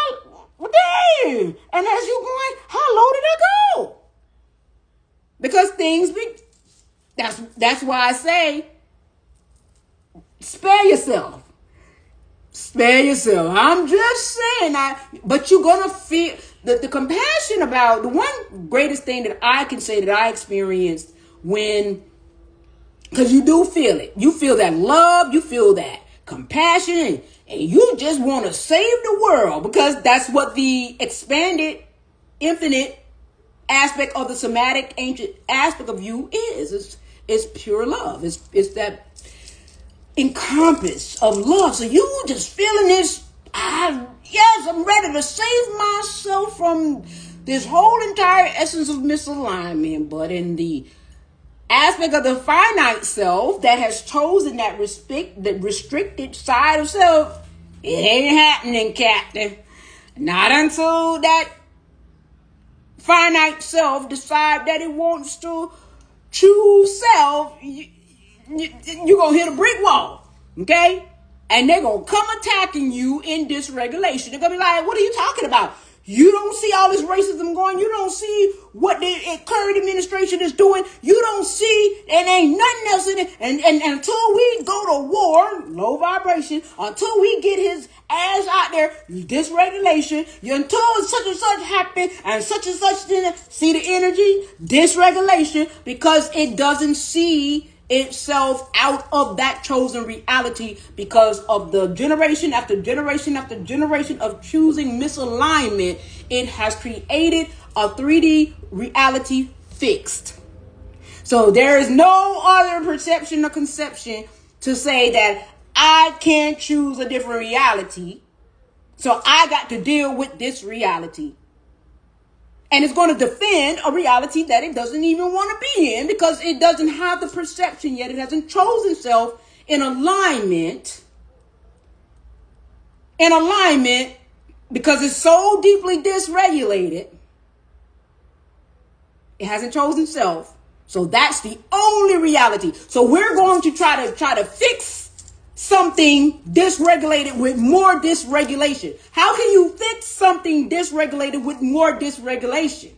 dang. And as you going, how low did I go? Because that's why I say, spare yourself. Spare yourself. I'm just saying but you're going to feel the compassion about the one greatest thing that I can say that I experienced because you do feel it. You feel that love, you feel that compassion, and you just want to save the world, because that's what the expanded, infinite aspect of the somatic ancient aspect of you is. It's pure love. It's that encompass of love. So you just feeling this, I'm ready to save myself from this whole entire essence of misalignment. But in the aspect of the finite self that has chosen that restricted side of self, it ain't happening, Captain. Not until that finite self decide that it wants to choose self, you're going to hit a brick wall, okay? And they're going to come attacking you in dysregulation. They're going to be like, what are you talking about? You don't see all this racism going. You don't see what the current administration is doing. You don't see, and ain't nothing else in it. And until we go to war, low vibration, until we get his ass out there, dysregulation, until such and such happen, and such, see the energy? Dysregulation, because it doesn't see itself out of that chosen reality because of the generation after generation after generation of choosing misalignment. It has created a 3D reality fixed. So there is no other perception or conception to say that I can't choose a different reality, so I got to deal with this reality. And it's going to defend a reality that it doesn't even want to be in, because it doesn't have the perception yet. It hasn't chosen itself in alignment. Because it's so deeply dysregulated. It hasn't chosen self. So that's the only reality. So we're going to try to fix something dysregulated with more dysregulation. How can you fix something dysregulated with more dysregulation?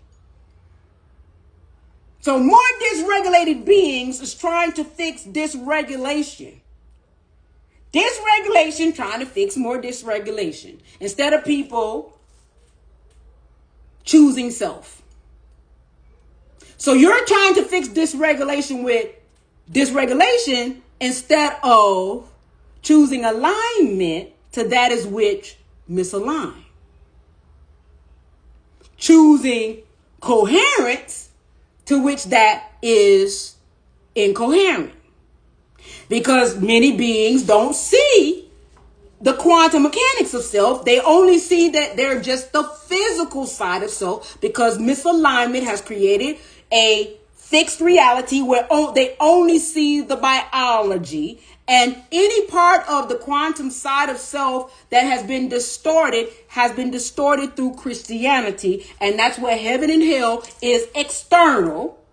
So more dysregulated beings is trying to fix dysregulation. Dysregulation trying to fix more dysregulation. Instead of people choosing self. So you're trying to fix dysregulation with dysregulation instead of choosing alignment to that is which misalign. Choosing coherence to which that is incoherent. Because many beings don't see the quantum mechanics of self. They only see that they're just the physical side of self, because misalignment has created a fixed reality where they only see the biology, and any part of the quantum side of self that has been distorted through Christianity. And that's where heaven and hell is external,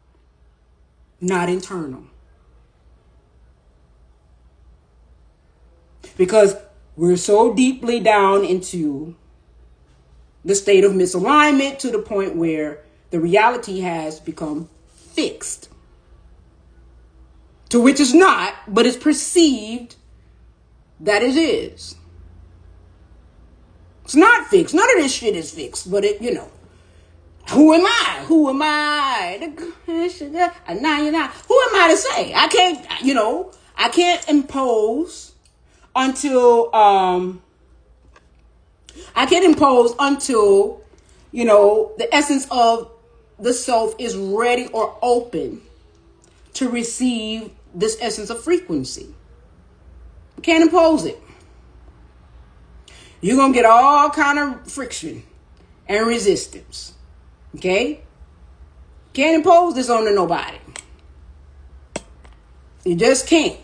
not internal. Because we're so deeply down into the state of misalignment to the point where the reality has become fixed. To which it's not, but it's perceived that it is. It's not fixed. None of this shit is fixed, but who am I? Who am I? Who am I to say? I can't impose until the essence of the self is ready or open to receive this essence of frequency. You can't impose it. You're going to get all kind of friction and resistance. Okay? Can't impose this onto nobody. You just can't.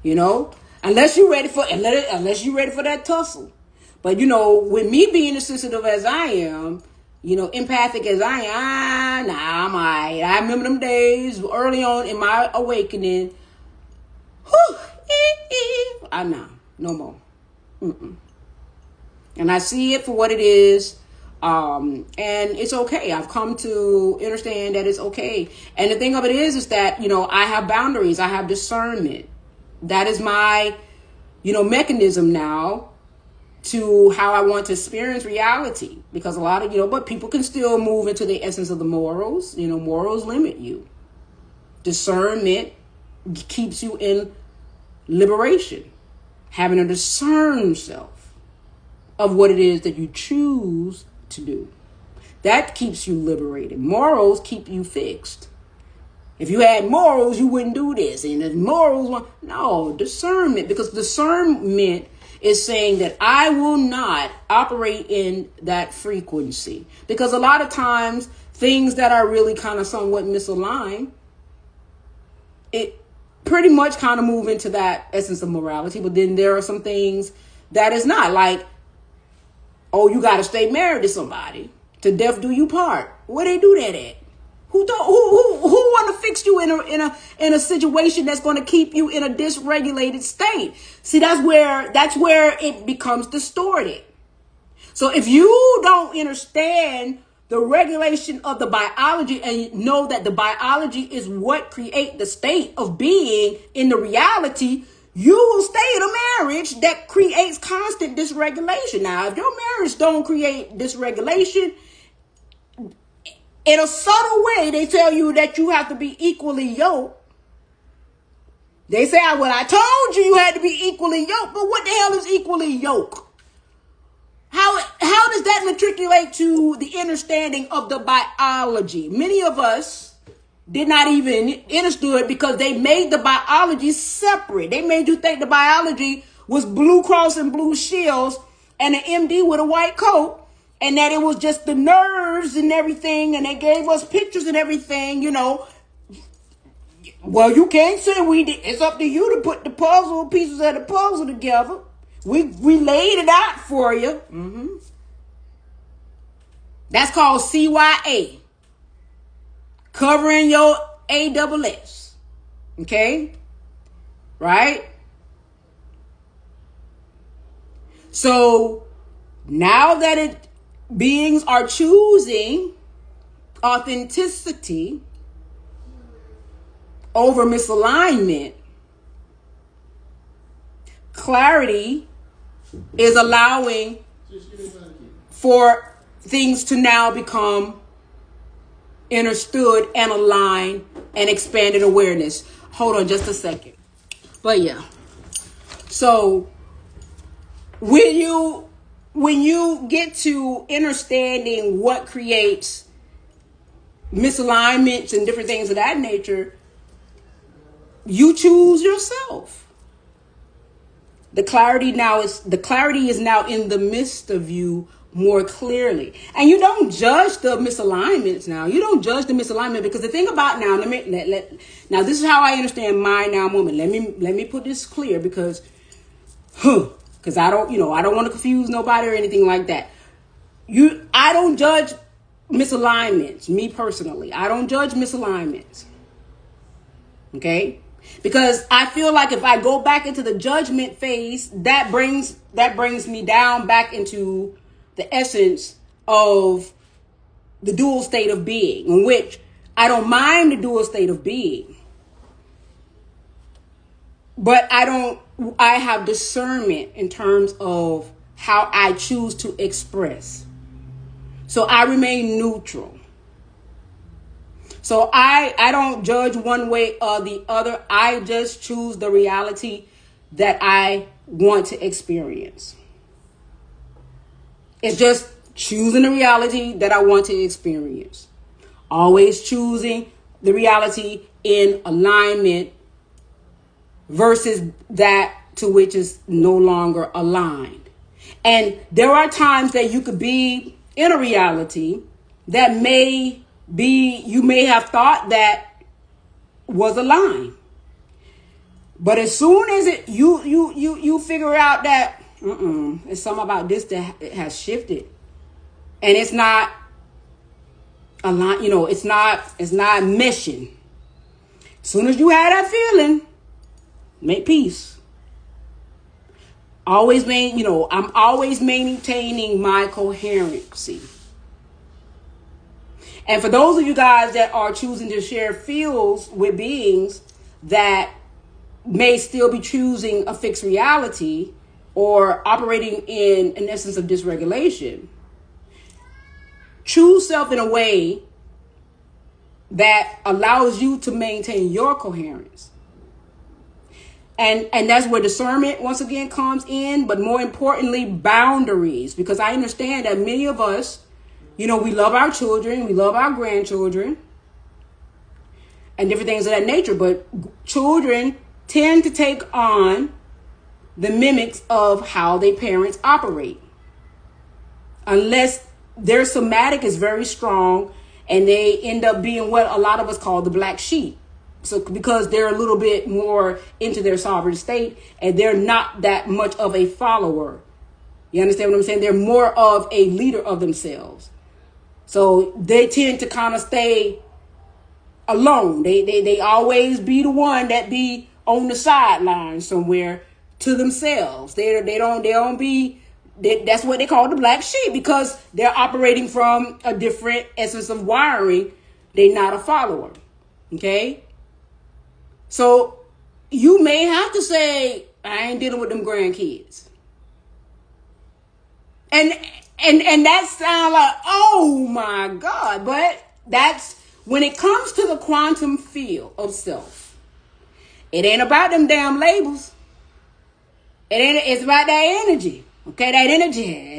Unless you're ready for that tussle. But with me being as sensitive as I am, empathic as I am, I'm all right. I remember them days early on in my awakening. No more. And I see it for what it is. And it's okay. I've come to understand that it's okay. And the thing of it is that, I have boundaries. I have discernment. That is my, mechanism now to how I want to experience reality. Because a lot of, but people can still move into the essence of the morals. Morals limit you. Discernment keeps you in liberation. Having a discerned self of what it is that you choose to do. That keeps you liberated. Morals keep you fixed. If you had morals, you wouldn't do this. And if morals, no, discernment. Because discernment is saying that I will not operate in that frequency. Because a lot of times, things that are really kind of somewhat misaligned, it pretty much kind of move into that essence of morality. But then there are some things that is not. Like, oh, you got to stay married to somebody. To death do you part. Where they do that at? Who want to fix you in a situation that's going to keep you in a dysregulated state? See, that's where it becomes distorted. So if you don't understand the regulation of the biology and know that the biology is what create the state of being in the reality, you will stay in a marriage that creates constant dysregulation. Now, if your marriage don't create dysregulation, in a subtle way, they tell you that you have to be equally yoked. They say, well, I told you had to be equally yoked. But what the hell is equally yoked? How does that matriculate to the understanding of the biology? Many of us did not even understood because they made the biology separate. They made you think the biology was Blue Cross and Blue Shields and an MD with a white coat. And that it was just the nerves and everything. And they gave us pictures and everything, Well, you can't say we did. It's up to you to put the pieces of the puzzle together. We laid it out for you. Mm-hmm. That's called CYA. Covering your ASS. Okay? Right? So, now that beings are choosing authenticity over misalignment, clarity is allowing for things to now become understood and aligned and expanded awareness. Hold on just a second. But yeah. So when you get to understanding what creates misalignments and different things of that nature, you choose yourself. The clarity is now in the midst of you, more clearly. And you don't judge the misalignments now. You don't judge the misalignment, because the thing about now, now this is how I understand my now moment. Let me put this clear, because I don't, I don't want to confuse nobody or anything like that. I don't judge misalignments, me personally. I don't judge misalignments. Okay? Because I feel like if I go back into the judgment phase, that brings me down back into the essence of the dual state of being, in which I don't mind the dual state of being, but I have discernment in terms of how I choose to express. So I remain neutral. So I don't judge one way or the other. I just choose the reality that I want to experience. It's just choosing the reality that I want to experience. Always choosing the reality in alignment versus that to which is no longer aligned. And there are times that you could be in a reality that you may have thought that was aligned. But as soon as you figure out that it's something about this that has shifted, and it's not aligned, it's not meshing. As soon as you have that feeling, make peace. I'm always maintaining my coherency. And for those of you guys that are choosing to share fields with beings that may still be choosing a fixed reality or operating in an essence of dysregulation, choose self in a way that allows you to maintain your coherence. And that's where discernment once again comes in, but more importantly, boundaries, because I understand that many of us, we love our children, we love our grandchildren, and different things of that nature. But children tend to take on the mimics of how their parents operate, unless their somatic is very strong and they end up being what a lot of us call the black sheep. So because they're a little bit more into their sovereign state and they're not that much of a follower. You understand what I'm saying? They're more of a leader of themselves. So they tend to kind of stay alone. They always be the one that be on the sideline somewhere to themselves. That's what they call the black sheep, because they're operating from a different essence of wiring. They're not a follower. Okay? So you may have to say, I ain't dealing with them grandkids. And that sounds like, oh my God. But that's when it comes to the quantum field of self. It ain't about them damn labels. It's about that energy. Okay, that energy.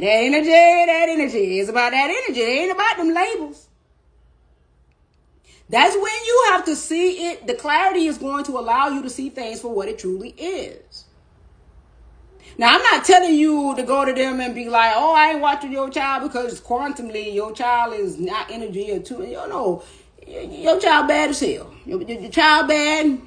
It's about that energy. It ain't about them labels. That's when you have to see it. The clarity is going to allow you to see things for what it truly is. Now, I'm not telling you to go to them and be like, oh, I ain't watching your child because quantumly your child is not energy or two. Your child bad as hell. Your child bad.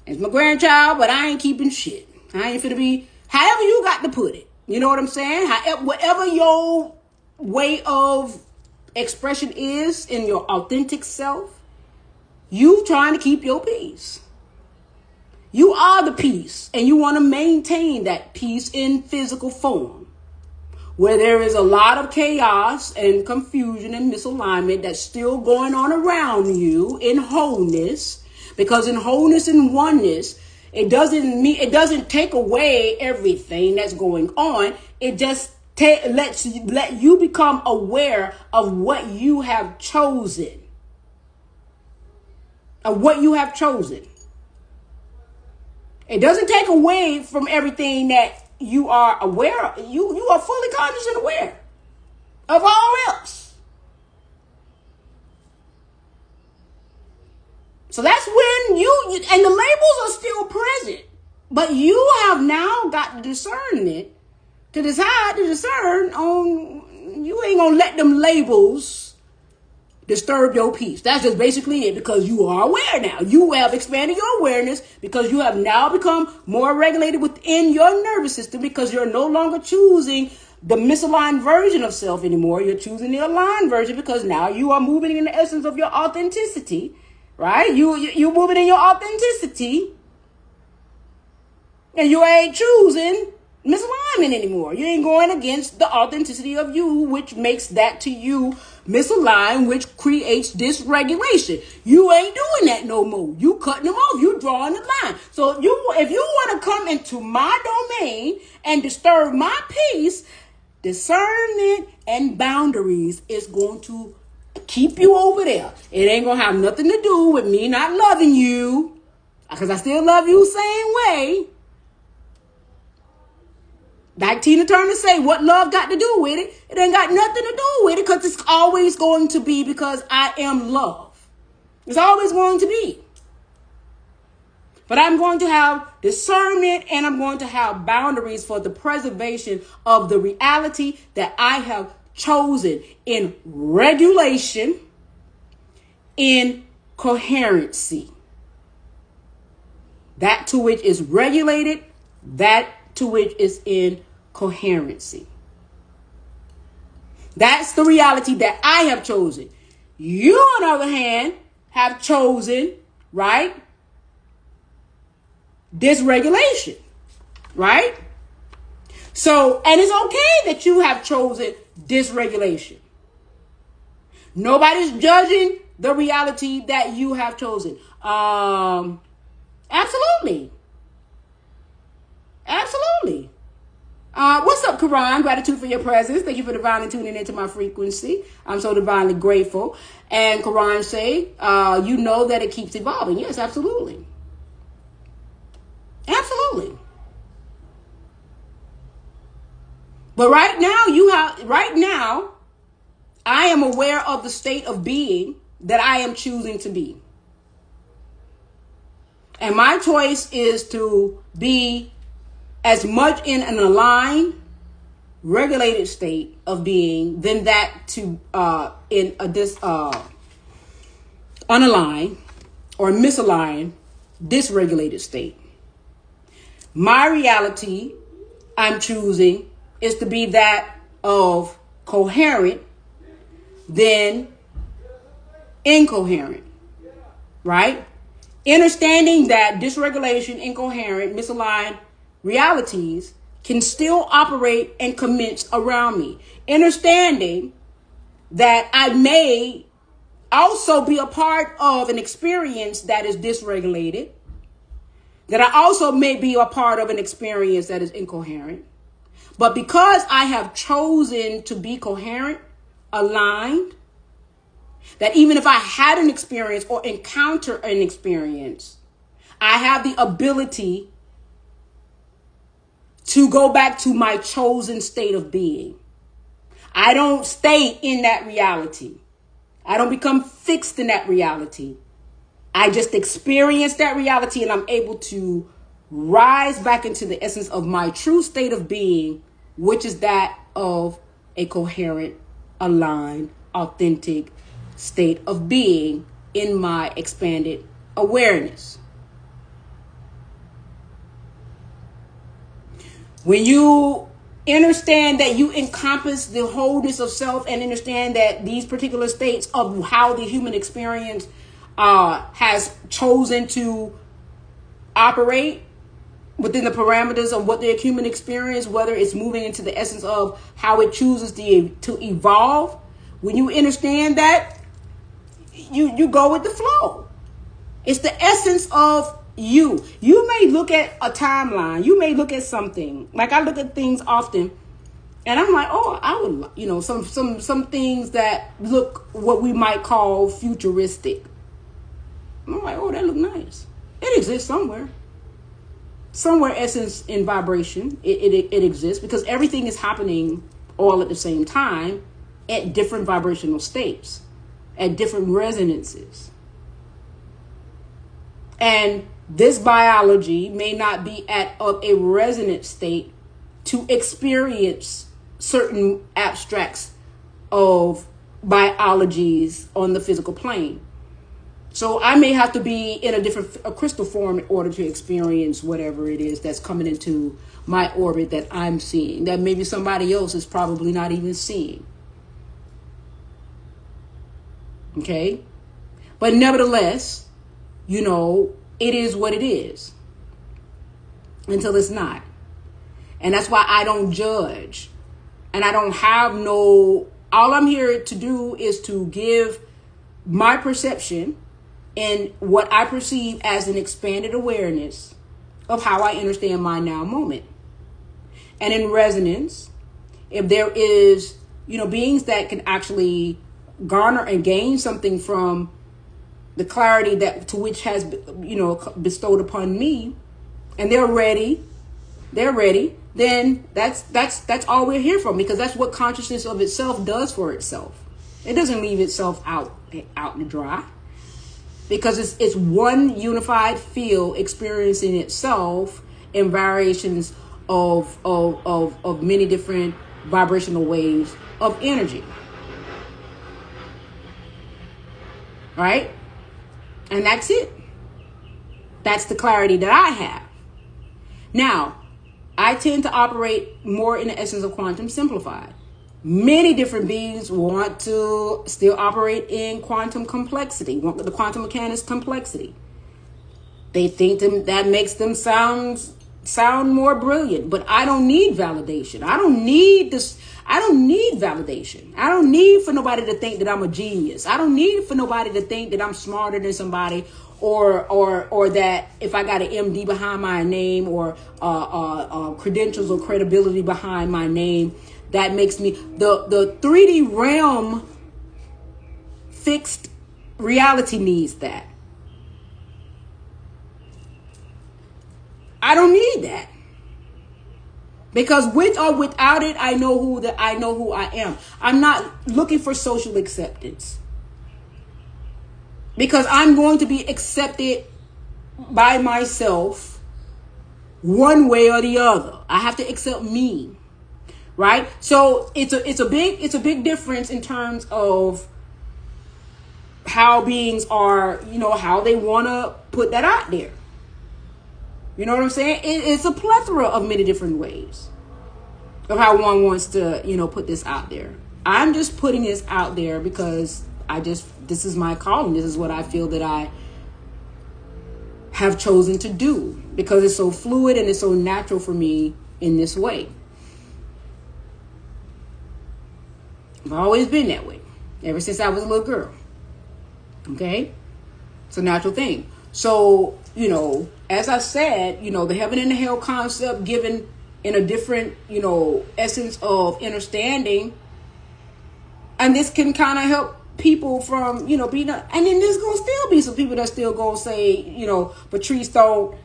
It's my grandchild, but I ain't keeping shit. I ain't finna be, however you got to put it. You know what I'm saying? Whatever your way of expression is in your authentic self, you trying to keep your peace. You are the peace, and you want to maintain that peace in physical form, where there is a lot of chaos and confusion and misalignment that's still going on around you in wholeness, because in wholeness and oneness, it doesn't take away everything that's going on. It just let you become aware of what you have chosen. Of what you have chosen. It doesn't take away from everything that you are aware of. You are fully conscious and aware of all else. So that's when and the labels are still present, but you have now got the discernment to decide to discern on, you ain't gonna let them labels disturb your peace. That's just basically it, because you are aware now. You have expanded your awareness because you have now become more regulated within your nervous system, because you're no longer choosing the misaligned version of self anymore. You're choosing the aligned version, because now you are moving in the essence of your authenticity, right? You're moving in your authenticity, and you ain't choosing misalignment anymore. You ain't going against the authenticity of you, which makes that to you misaligned, which creates dysregulation. You ain't doing that no more. You cutting them off. You drawing the line. So if you want to come into my domain and disturb my peace, discernment and boundaries is going to keep you over there. It ain't going to have nothing to do with me not loving you, because I still love you same way. Like Tina Turner say, what love got to do with it? It ain't got nothing to do with it, because it's always going to be, because I am love. It's always going to be. But I'm going to have discernment, and I'm going to have boundaries for the preservation of the reality that I have chosen in regulation, in coherency. That to which is regulated, that to which is in coherency. That's the reality that I have chosen. You, on the other hand, have chosen, right, dysregulation, right? So, and it's okay that you have chosen dysregulation. Nobody's judging the reality that you have chosen. Absolutely. Absolutely. What's up, Karan? Gratitude for your presence. Thank you for divinely tuning into my frequency. I'm so divinely grateful. And Karan say, you know that it keeps evolving. Yes, absolutely. Absolutely. But right now, I am aware of the state of being that I am choosing to be. And my choice is to be as much in an aligned, regulated state of being than that to in a unaligned or misaligned, dysregulated state. My reality I'm choosing is to be that of coherent than incoherent, right? Understanding that dysregulation, incoherent, misaligned realities can still operate and commence around me. Understanding that I may also be a part of an experience that is dysregulated, that I also may be a part of an experience that is incoherent. But because I have chosen to be coherent, aligned, that even if I had an experience or encounter an experience, I have the ability to go back to my chosen state of being. I don't stay in that reality. I don't become fixed in that reality. I just experience that reality, and I'm able to rise back into the essence of my true state of being, which is that of a coherent, aligned, authentic state of being in my expanded awareness. When you understand that you encompass the wholeness of self and understand that these particular states of how the human experience has chosen to operate within the parameters of what the human experience, whether it's moving into the essence of how it chooses to evolve, when you understand that, you go with the flow. It's the essence of you. You may look at a timeline. You may look at something. Like I look at things often, and I'm like, oh, I would, some things that look what we might call futuristic. I'm like, oh, that look nice. It exists somewhere. Somewhere, essence in vibration, it exists, because everything is happening all at the same time at different vibrational states, at different resonances. And this biology may not be at a resonant state to experience certain abstracts of biologies on the physical plane. So I may have to be in a crystal form in order to experience whatever it is that's coming into my orbit that I'm seeing, that maybe somebody else is probably not even seeing. Okay? But nevertheless, it is what it is until it's not. And that's why I don't judge. And I don't have all I'm here to do is to give my perception and what I perceive as an expanded awareness of how I understand my now moment. And in resonance, if there is, beings that can actually garner and gain something from the clarity to which has, bestowed upon me, and they're ready, then that's all we're here for, because that's what consciousness of itself does for itself. It doesn't leave itself out to dry, because it's one unified field experiencing itself in variations of many different vibrational waves of energy. Right? And that's it. That's the clarity that I have. Now, I tend to operate more in the essence of quantum simplified. Many different beings want to still operate in quantum complexity, the quantum mechanics complexity. They think that makes them sound more brilliant, but I don't need validation. I don't need this. I don't need validation. I don't need for nobody to think that I'm a genius. I don't need for nobody to think that I'm smarter than somebody, or that if I got an MD behind my name, or credentials or credibility behind my name, that makes me the 3D realm. Fixed reality needs that. I don't need that. Because with or without it, I know who I am. I'm not looking for social acceptance. Because I'm going to be accepted by myself one way or the other. I have to accept me. Right? So it's a big difference in terms of how beings are, how they want to put that out there. You know what I'm saying? It's a plethora of many different ways of how one wants to, put this out there. I'm just putting this out there because this is my calling. This is what I feel that I have chosen to do, because it's so fluid and it's so natural for me in this way. I've always been that way ever since I was a little girl. Okay? It's a natural thing. So, as I said, the heaven and the hell concept given in a different, essence of understanding. And this can kind of help people from, being, and then there's going to still be some people that still going to say, Patrice don't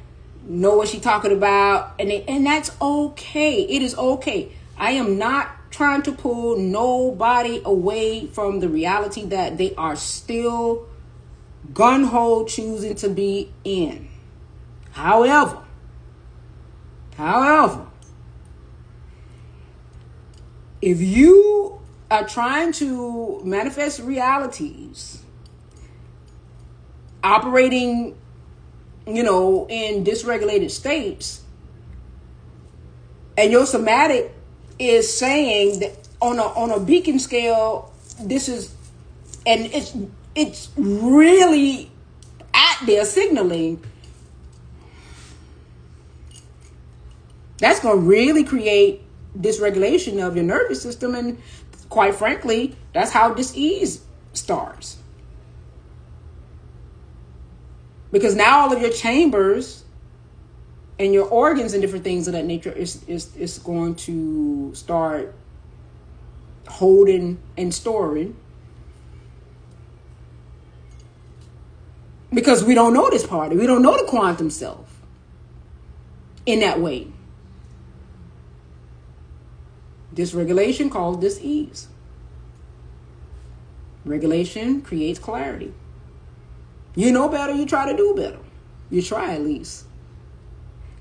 know what she's talking about. And that's okay. It is okay. I am not trying to pull nobody away from the reality that they are still gun-ho choosing to be in. However, if you are trying to manifest realities operating, in dysregulated states, and your somatic is saying that on a beacon scale, this is, and it's really out there signaling, that's going to really create dysregulation of your nervous system. And quite frankly, that's how dis-ease starts. Because now all of your chambers and your organs and different things of that nature is going to start holding and storing. Because we don't know this part. We don't know the quantum self in that way. Dysregulation causes dis-ease. Regulation creates clarity. You know better, you try to do better. You try at least.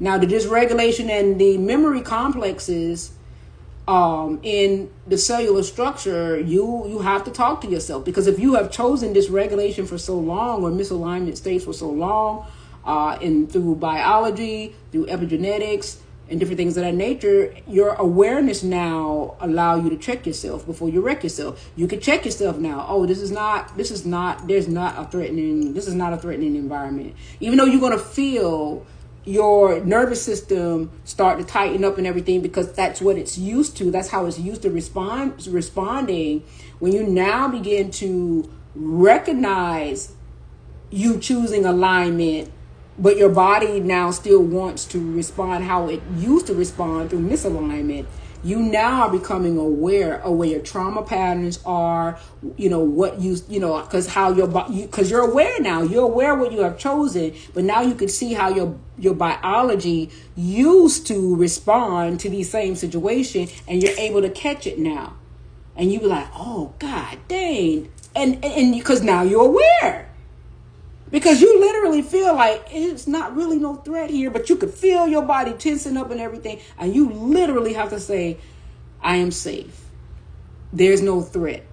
Now, the dysregulation and the memory complexes in the cellular structure, you have to talk to yourself, because if you have chosen dysregulation for so long, or misalignment states for so long, and through biology, through epigenetics, and different things of that nature, your awareness now allow you to check yourself before you wreck yourself. You can check yourself now. Oh, this is not a threatening environment. Even though you're going to feel your nervous system start to tighten up and everything, because that's what it's used to. That's how it's used to responding. When you now begin to recognize you choosing alignment, but your body now still wants to respond how it used to respond through misalignment, you now are becoming aware of where your trauma patterns are, because you're aware now. You're aware what you have chosen, but now you can see how your biology used to respond to these same situations, and you're able to catch it now. And you be like, oh, God dang. And because now you're aware. Because you literally feel like it's not really no threat here, but you could feel your body tensing up and everything. And you literally have to say, I am safe. There's no threat.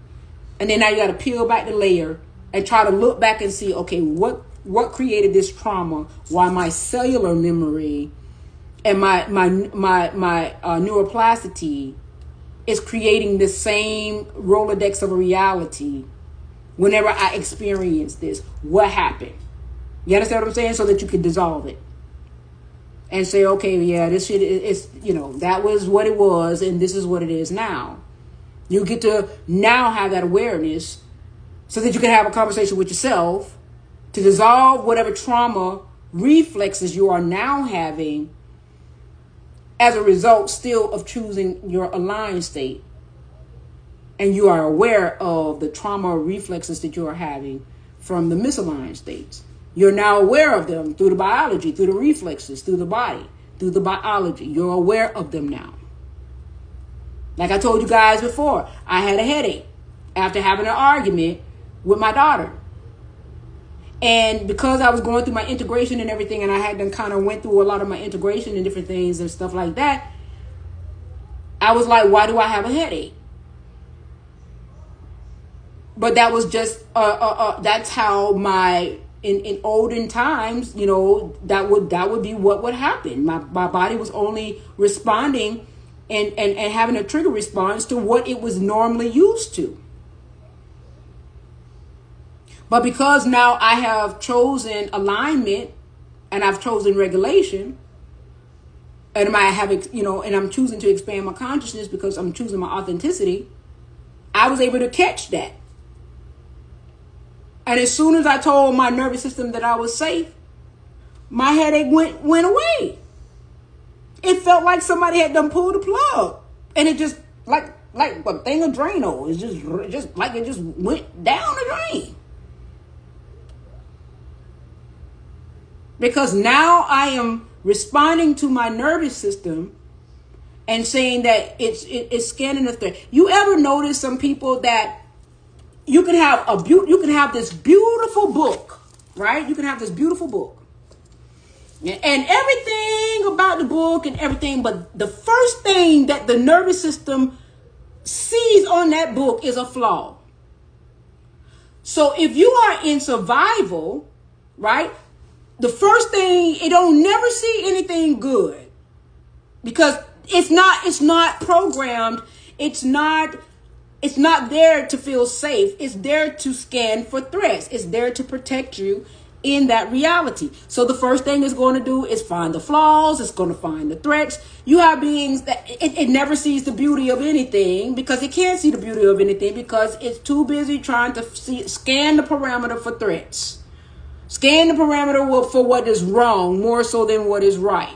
And then now you got to peel back the layer and try to look back and see, okay, what created this trauma? Why my cellular memory and my neuroplasticity is creating the same Rolodex of a reality. Whenever I experience this, what happened? You understand what I'm saying? So that you can dissolve it and say, okay, yeah, this shit is, that was what it was, and this is what it is now. You get to now have that awareness so that you can have a conversation with yourself to dissolve whatever trauma reflexes you are now having as a result still of choosing your aligned state. And you are aware of the trauma reflexes that you are having from the misaligned states. You're now aware of them through the biology, through the reflexes, through the body, through the biology. You're aware of them now. Like I told you guys before, I had a headache after having an argument with my daughter. And because I was going through my integration and everything, and I had done kind of went through a lot of my integration and different things and stuff like that, I was like, why do I have a headache? But that was just, that's how in olden times, that would be what would happen. My body was only responding and having a trigger response to what it was normally used to. But because now I have chosen alignment and I've chosen regulation, and and I'm choosing to expand my consciousness because I'm choosing my authenticity, I was able to catch that. And as soon as I told my nervous system that I was safe, my headache went away. It felt like somebody had done pulled the plug. And it just like a thing of Drano. It's just like it just went down the drain. Because now I am responding to my nervous system and saying that it's scanning the threat. You ever notice some people that you can have this beautiful book, right? You can have this beautiful book. And everything about the book and everything, but the first thing that the nervous system sees on that book is a flaw. So if you are in survival, right? The first thing, it don't never see anything good. Because it's not programmed, it's not there to feel safe. It's there to scan for threats. It's there to protect you in that reality. So the first thing it's going to do is find the flaws. It's going to find the threats. You have beings that it never sees the beauty of anything, because it can't see the beauty of anything because it's too busy trying to scan the parameter for threats. Scan the parameter for what is wrong more so than what is right.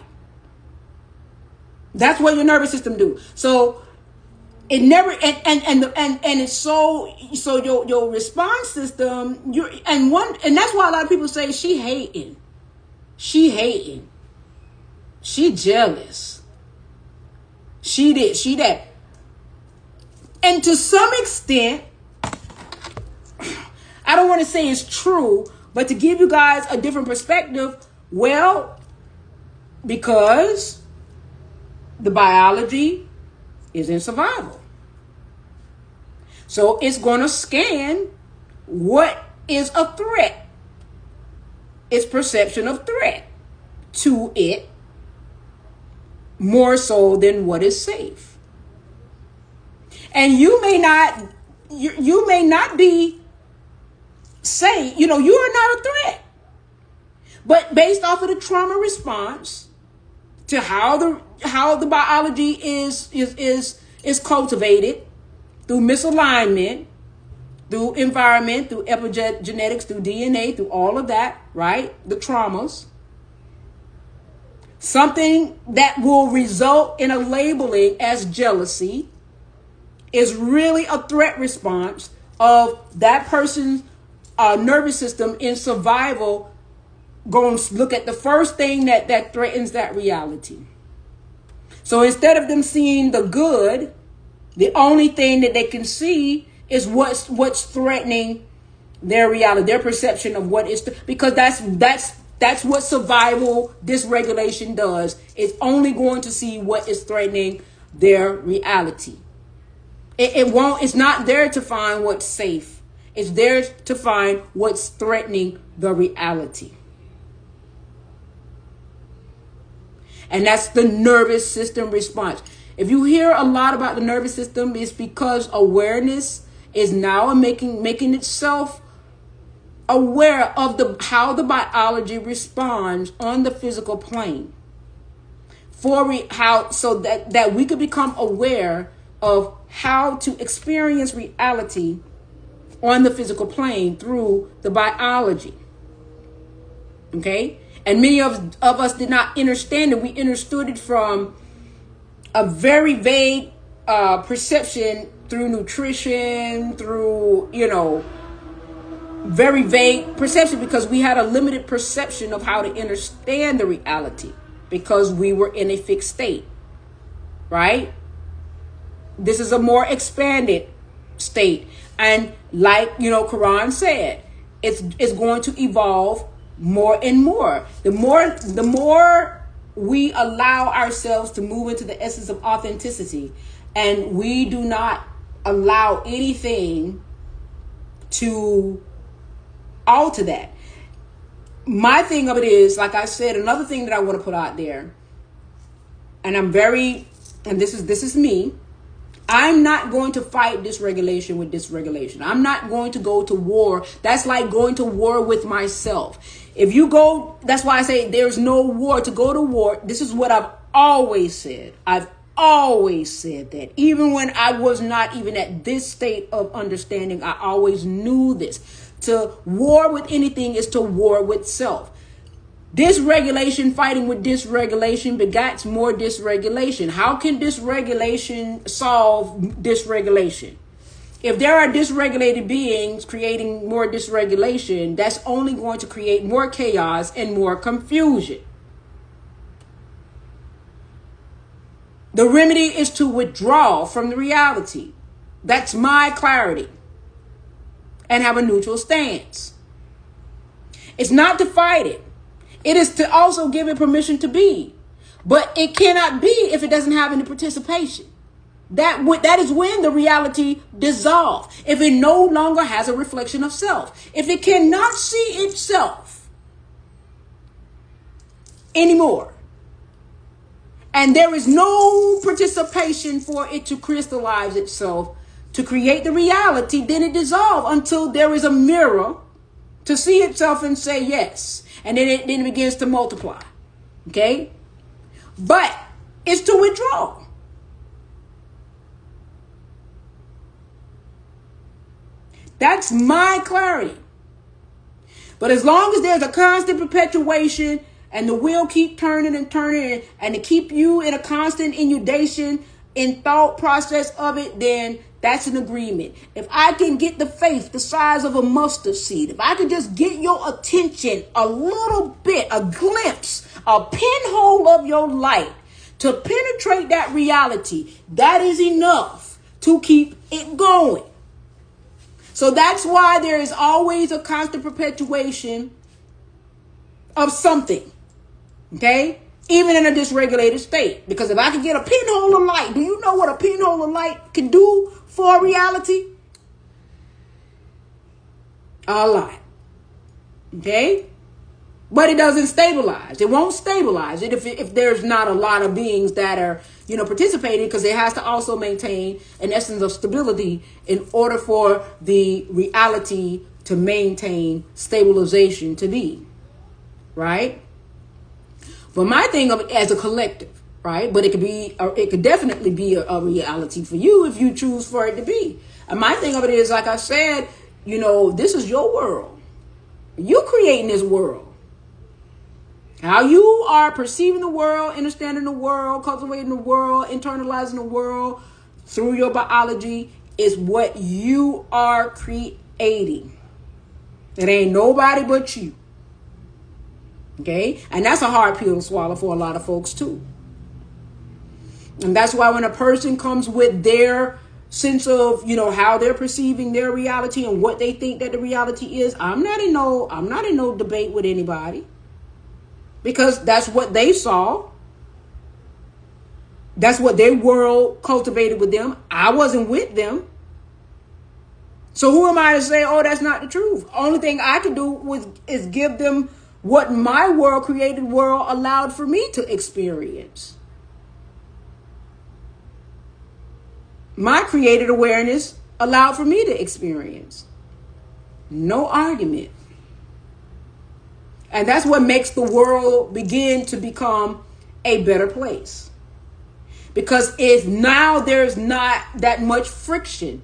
That's what your nervous system do. So it never and it's so your response system and that's why a lot of people say she hating, she jealous, she that, and to some extent, I don't want to say it's true, but to give you guys a different perspective, well, because the biology is in survival. So it's going to scan what is a threat, its perception of threat to it, more so than what is safe. And you may not be say, you are not a threat. But based off of the trauma response to how the biology is cultivated through misalignment, through environment, through epigenetics, through DNA, through all of that, right? The traumas. Something that will result in a labeling as jealousy is really a threat response of that person's nervous system in survival, going to look at the first thing that threatens that reality. So instead of them seeing the good, the only thing that they can see is what's threatening their reality, their perception of what is, because that's what survival dysregulation does. It's only going to see what is threatening their reality. It's not there to find what's safe. It's there to find what's threatening the reality. And that's the nervous system response. If you hear a lot about the nervous system, it's because awareness is now making itself aware of how the biology responds on the physical plane. So that we could become aware of how to experience reality on the physical plane through the biology. Okay? And many of us did not understand it. We understood it from a very vague perception through nutrition, through, very vague perception, because we had a limited perception of how to understand the reality because we were in a fixed state, right? This is a more expanded state. And like, Quran said, it's going to evolve more and more. The more we allow ourselves to move into the essence of authenticity, and we do not allow anything to alter that. My thing of it is, like I said, another thing that I want to put out there, and this is me, I'm not going to fight dysregulation with dysregulation. I'm not going to go to war. That's like going to war with myself. That's why I say there's no war. To go to war, this is what I've always said. I've always said that. Even when I was not even at this state of understanding, I always knew this. To war with anything is to war with self. Dysregulation, fighting with dysregulation begats more dysregulation. How can dysregulation solve dysregulation? If there are dysregulated beings creating more dysregulation, that's only going to create more chaos and more confusion. The remedy is to withdraw from the reality. That's my clarity. And have a neutral stance. It's not to fight it. It is to also give it permission to be. But it cannot be if it doesn't have any participation. That is when the reality dissolves. If it no longer has a reflection of self. If it cannot see itself anymore. And there is no participation for it to crystallize itself to create the reality, then it dissolves until there is a mirror to see itself and say yes. And then it begins to multiply. Okay? But it's to withdraw. That's my clarity. But as long as there's a constant perpetuation and the wheel keep turning and turning and to keep you in a constant inundation in thought process of it, then that's an agreement. If I can get the faith the size of a mustard seed, if I can just get your attention a little bit, a glimpse, a pinhole of your light to penetrate that reality, that is enough to keep it going. So that's why there is always a constant perpetuation of something. Okay? even in a dysregulated state. Because if I can get a pinhole of light, do you know what a pinhole of light can do for reality? A lot. Okay? But it doesn't stabilize. It won't stabilize it if there's not a lot of beings that are, participating, because it has to also maintain an essence of stability in order for the reality to maintain stabilization to be. Right? But my thing of it as a collective, right? But it could definitely be a reality for you if you choose for it to be. And my thing of it is, like I said, this is your world. You creating this world. How you are perceiving the world, understanding the world, cultivating the world, internalizing the world through your biology is what you are creating. It ain't nobody but you. Okay? And that's a hard pill to swallow for a lot of folks too. And that's why when a person comes with their sense of, how they're perceiving their reality and what they think that the reality is, I'm not in no debate with anybody. Because that's what they saw. That's what their world cultivated with them. I wasn't with them. So who am I to say, oh, that's not the truth? Only thing I can do is give them what my world, created world, allowed for me to experience. My created awareness allowed for me to experience. No argument. And that's what makes the world begin to become a better place. Because if now there's not that much friction,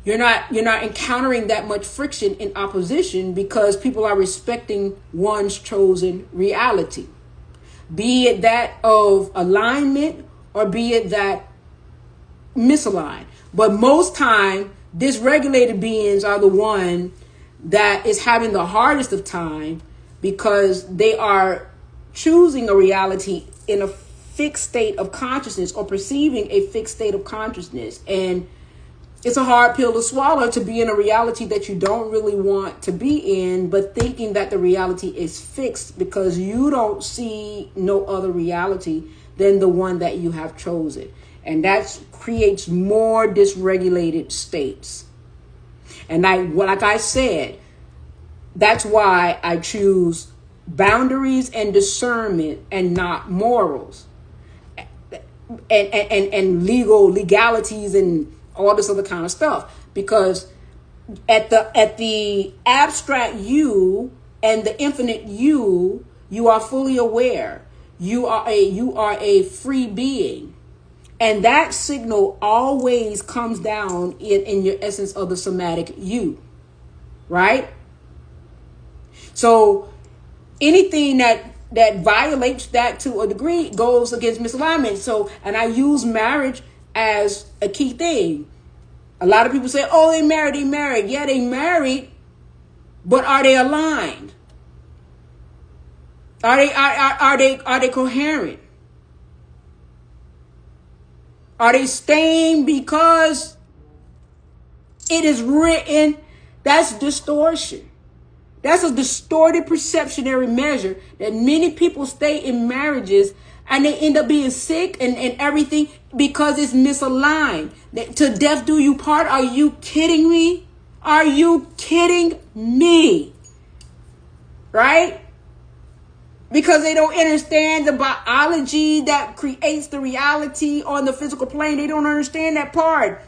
you're not encountering that much friction in opposition because people are respecting one's chosen reality. Be it that of alignment or be it that misaligned. But most time, dysregulated beings are the one that is having the hardest of time because they are choosing a reality in a fixed state of consciousness or perceiving a fixed state of consciousness. And it's a hard pill to swallow to be in a reality that you don't really want to be in, but thinking that the reality is fixed because you don't see no other reality than the one that you have chosen. And that creates more dysregulated states. And like I said, that's why I choose boundaries and discernment and not morals and legalities and all this other kind of stuff. Because at the abstract you and the infinite you are fully aware. You are a free being. And that signal always comes down in your essence of the somatic you. Right? So anything that violates that to a degree goes against misalignment. So, and I use marriage as a key thing. A lot of people say, oh, they married. Yeah, they married, but are they aligned? Are they coherent? Are they staying because it is written? That's distortion. That's a distorted perceptionary measure that many people stay in marriages and they end up being sick and everything because it's misaligned. To death do you part. Are you kidding me? Are you kidding me? Right? Because they don't understand the biology that creates the reality on the physical plane. They don't understand that part.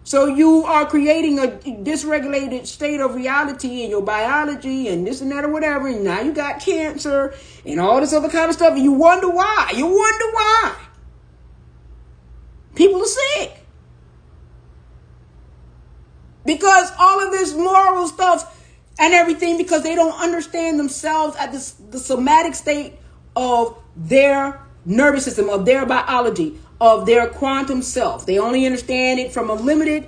So you are creating a dysregulated state of reality in your biology and this and that or whatever. And now you got cancer and all this other kind of stuff. And you wonder why. People are sick. Because all of this moral stuff and everything, because they don't understand themselves at the somatic state of their nervous system, of their biology, of their quantum self. They only understand it from a limited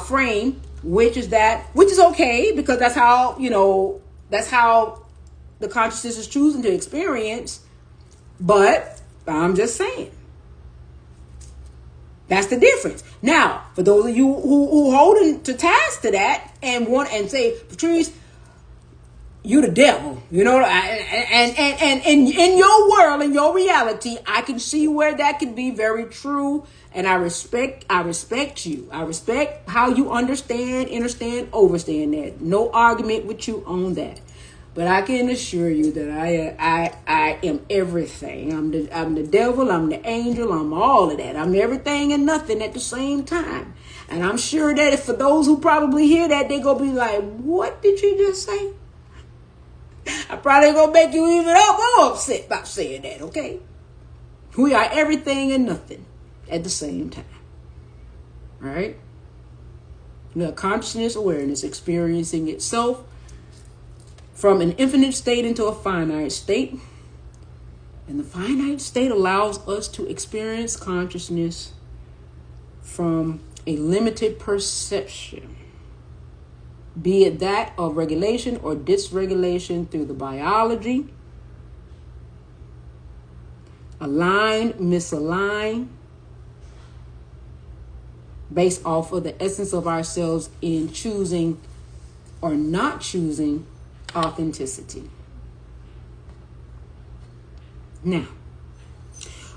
frame, which is okay, because that's how the consciousness is choosing to experience. But I'm just saying, that's the difference. Now, for those of you who holding to task to that and say, Patrice, you the devil, you know, and in your world, in your reality, I can see where that could be very true. And I respect you. I respect how you understand, overstand that. No argument with you on that. But I can assure you that I am everything. I'm the devil, I'm the angel, I'm all of that. I'm everything and nothing at the same time. And I'm sure that if for those who probably hear that, they gonna be like, what did you just say? I probably gonna make you even more upset about saying that, okay? We are everything and nothing at the same time. All right? We are consciousness, awareness, experiencing itself from an infinite state into a finite state. And the finite state allows us to experience consciousness from a limited perception, be it that of regulation or dysregulation through the biology, aligned, misaligned, based off of the essence of ourselves in choosing or not choosing authenticity. Now,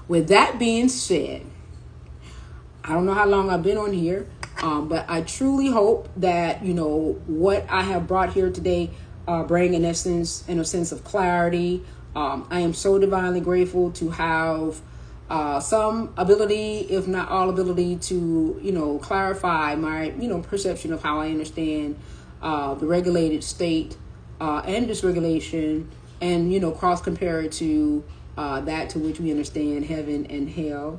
with that being said, I don't know how long I've been on here, but I truly hope that, you know, what I have brought here today bring in essence and a sense of clarity. I am so divinely grateful to have some ability, if not all ability, to, you know, clarify my, you know, perception of how I understand the regulated state and dysregulation, and, you know, cross compare it to that to which we understand heaven and hell.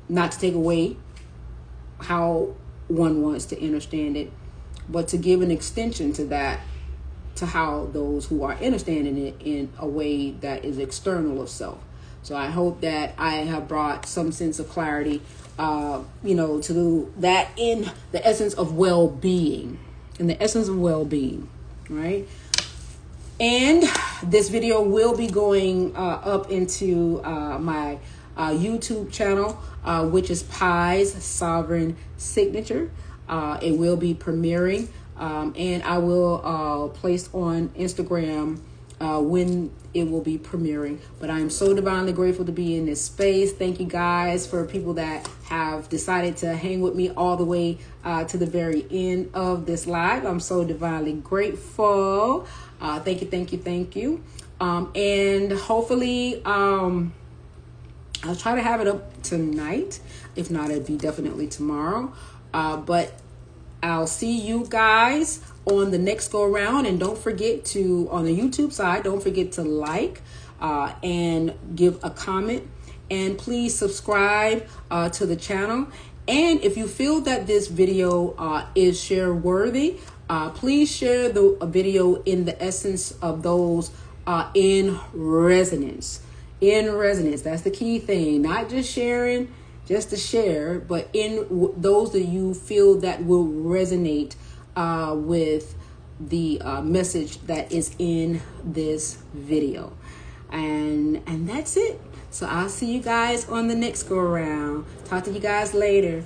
Not to take away how one wants to understand it, but to give an extension to that, to how those who are understanding it in a way that is external of self. So I hope that I have brought some sense of clarity, you know, to that in the essence of well-being, right? And this video will be going up into my YouTube channel, which is Pi's Sovereign Signature. It will be premiering, and I will place on Instagram when it will be premiering. But I am so divinely grateful to be in this space. Thank you guys for people that have decided to hang with me all the way to the very end of this live. I'm so divinely grateful. Thank you. And hopefully, I'll try to have it up tonight. If not, it'll be definitely tomorrow. But I'll see you guys on the next go around. And don't forget to, on the YouTube side, don't forget to like and give a comment. And please subscribe to the channel. And if you feel that this video is share worthy, please share the video in the essence of those in resonance. In resonance, that's the key thing. Not just sharing, just to share, but in those that you feel that will resonate with the message that is in this video. And that's it. So I'll see you guys on the next go around. Talk to you guys later.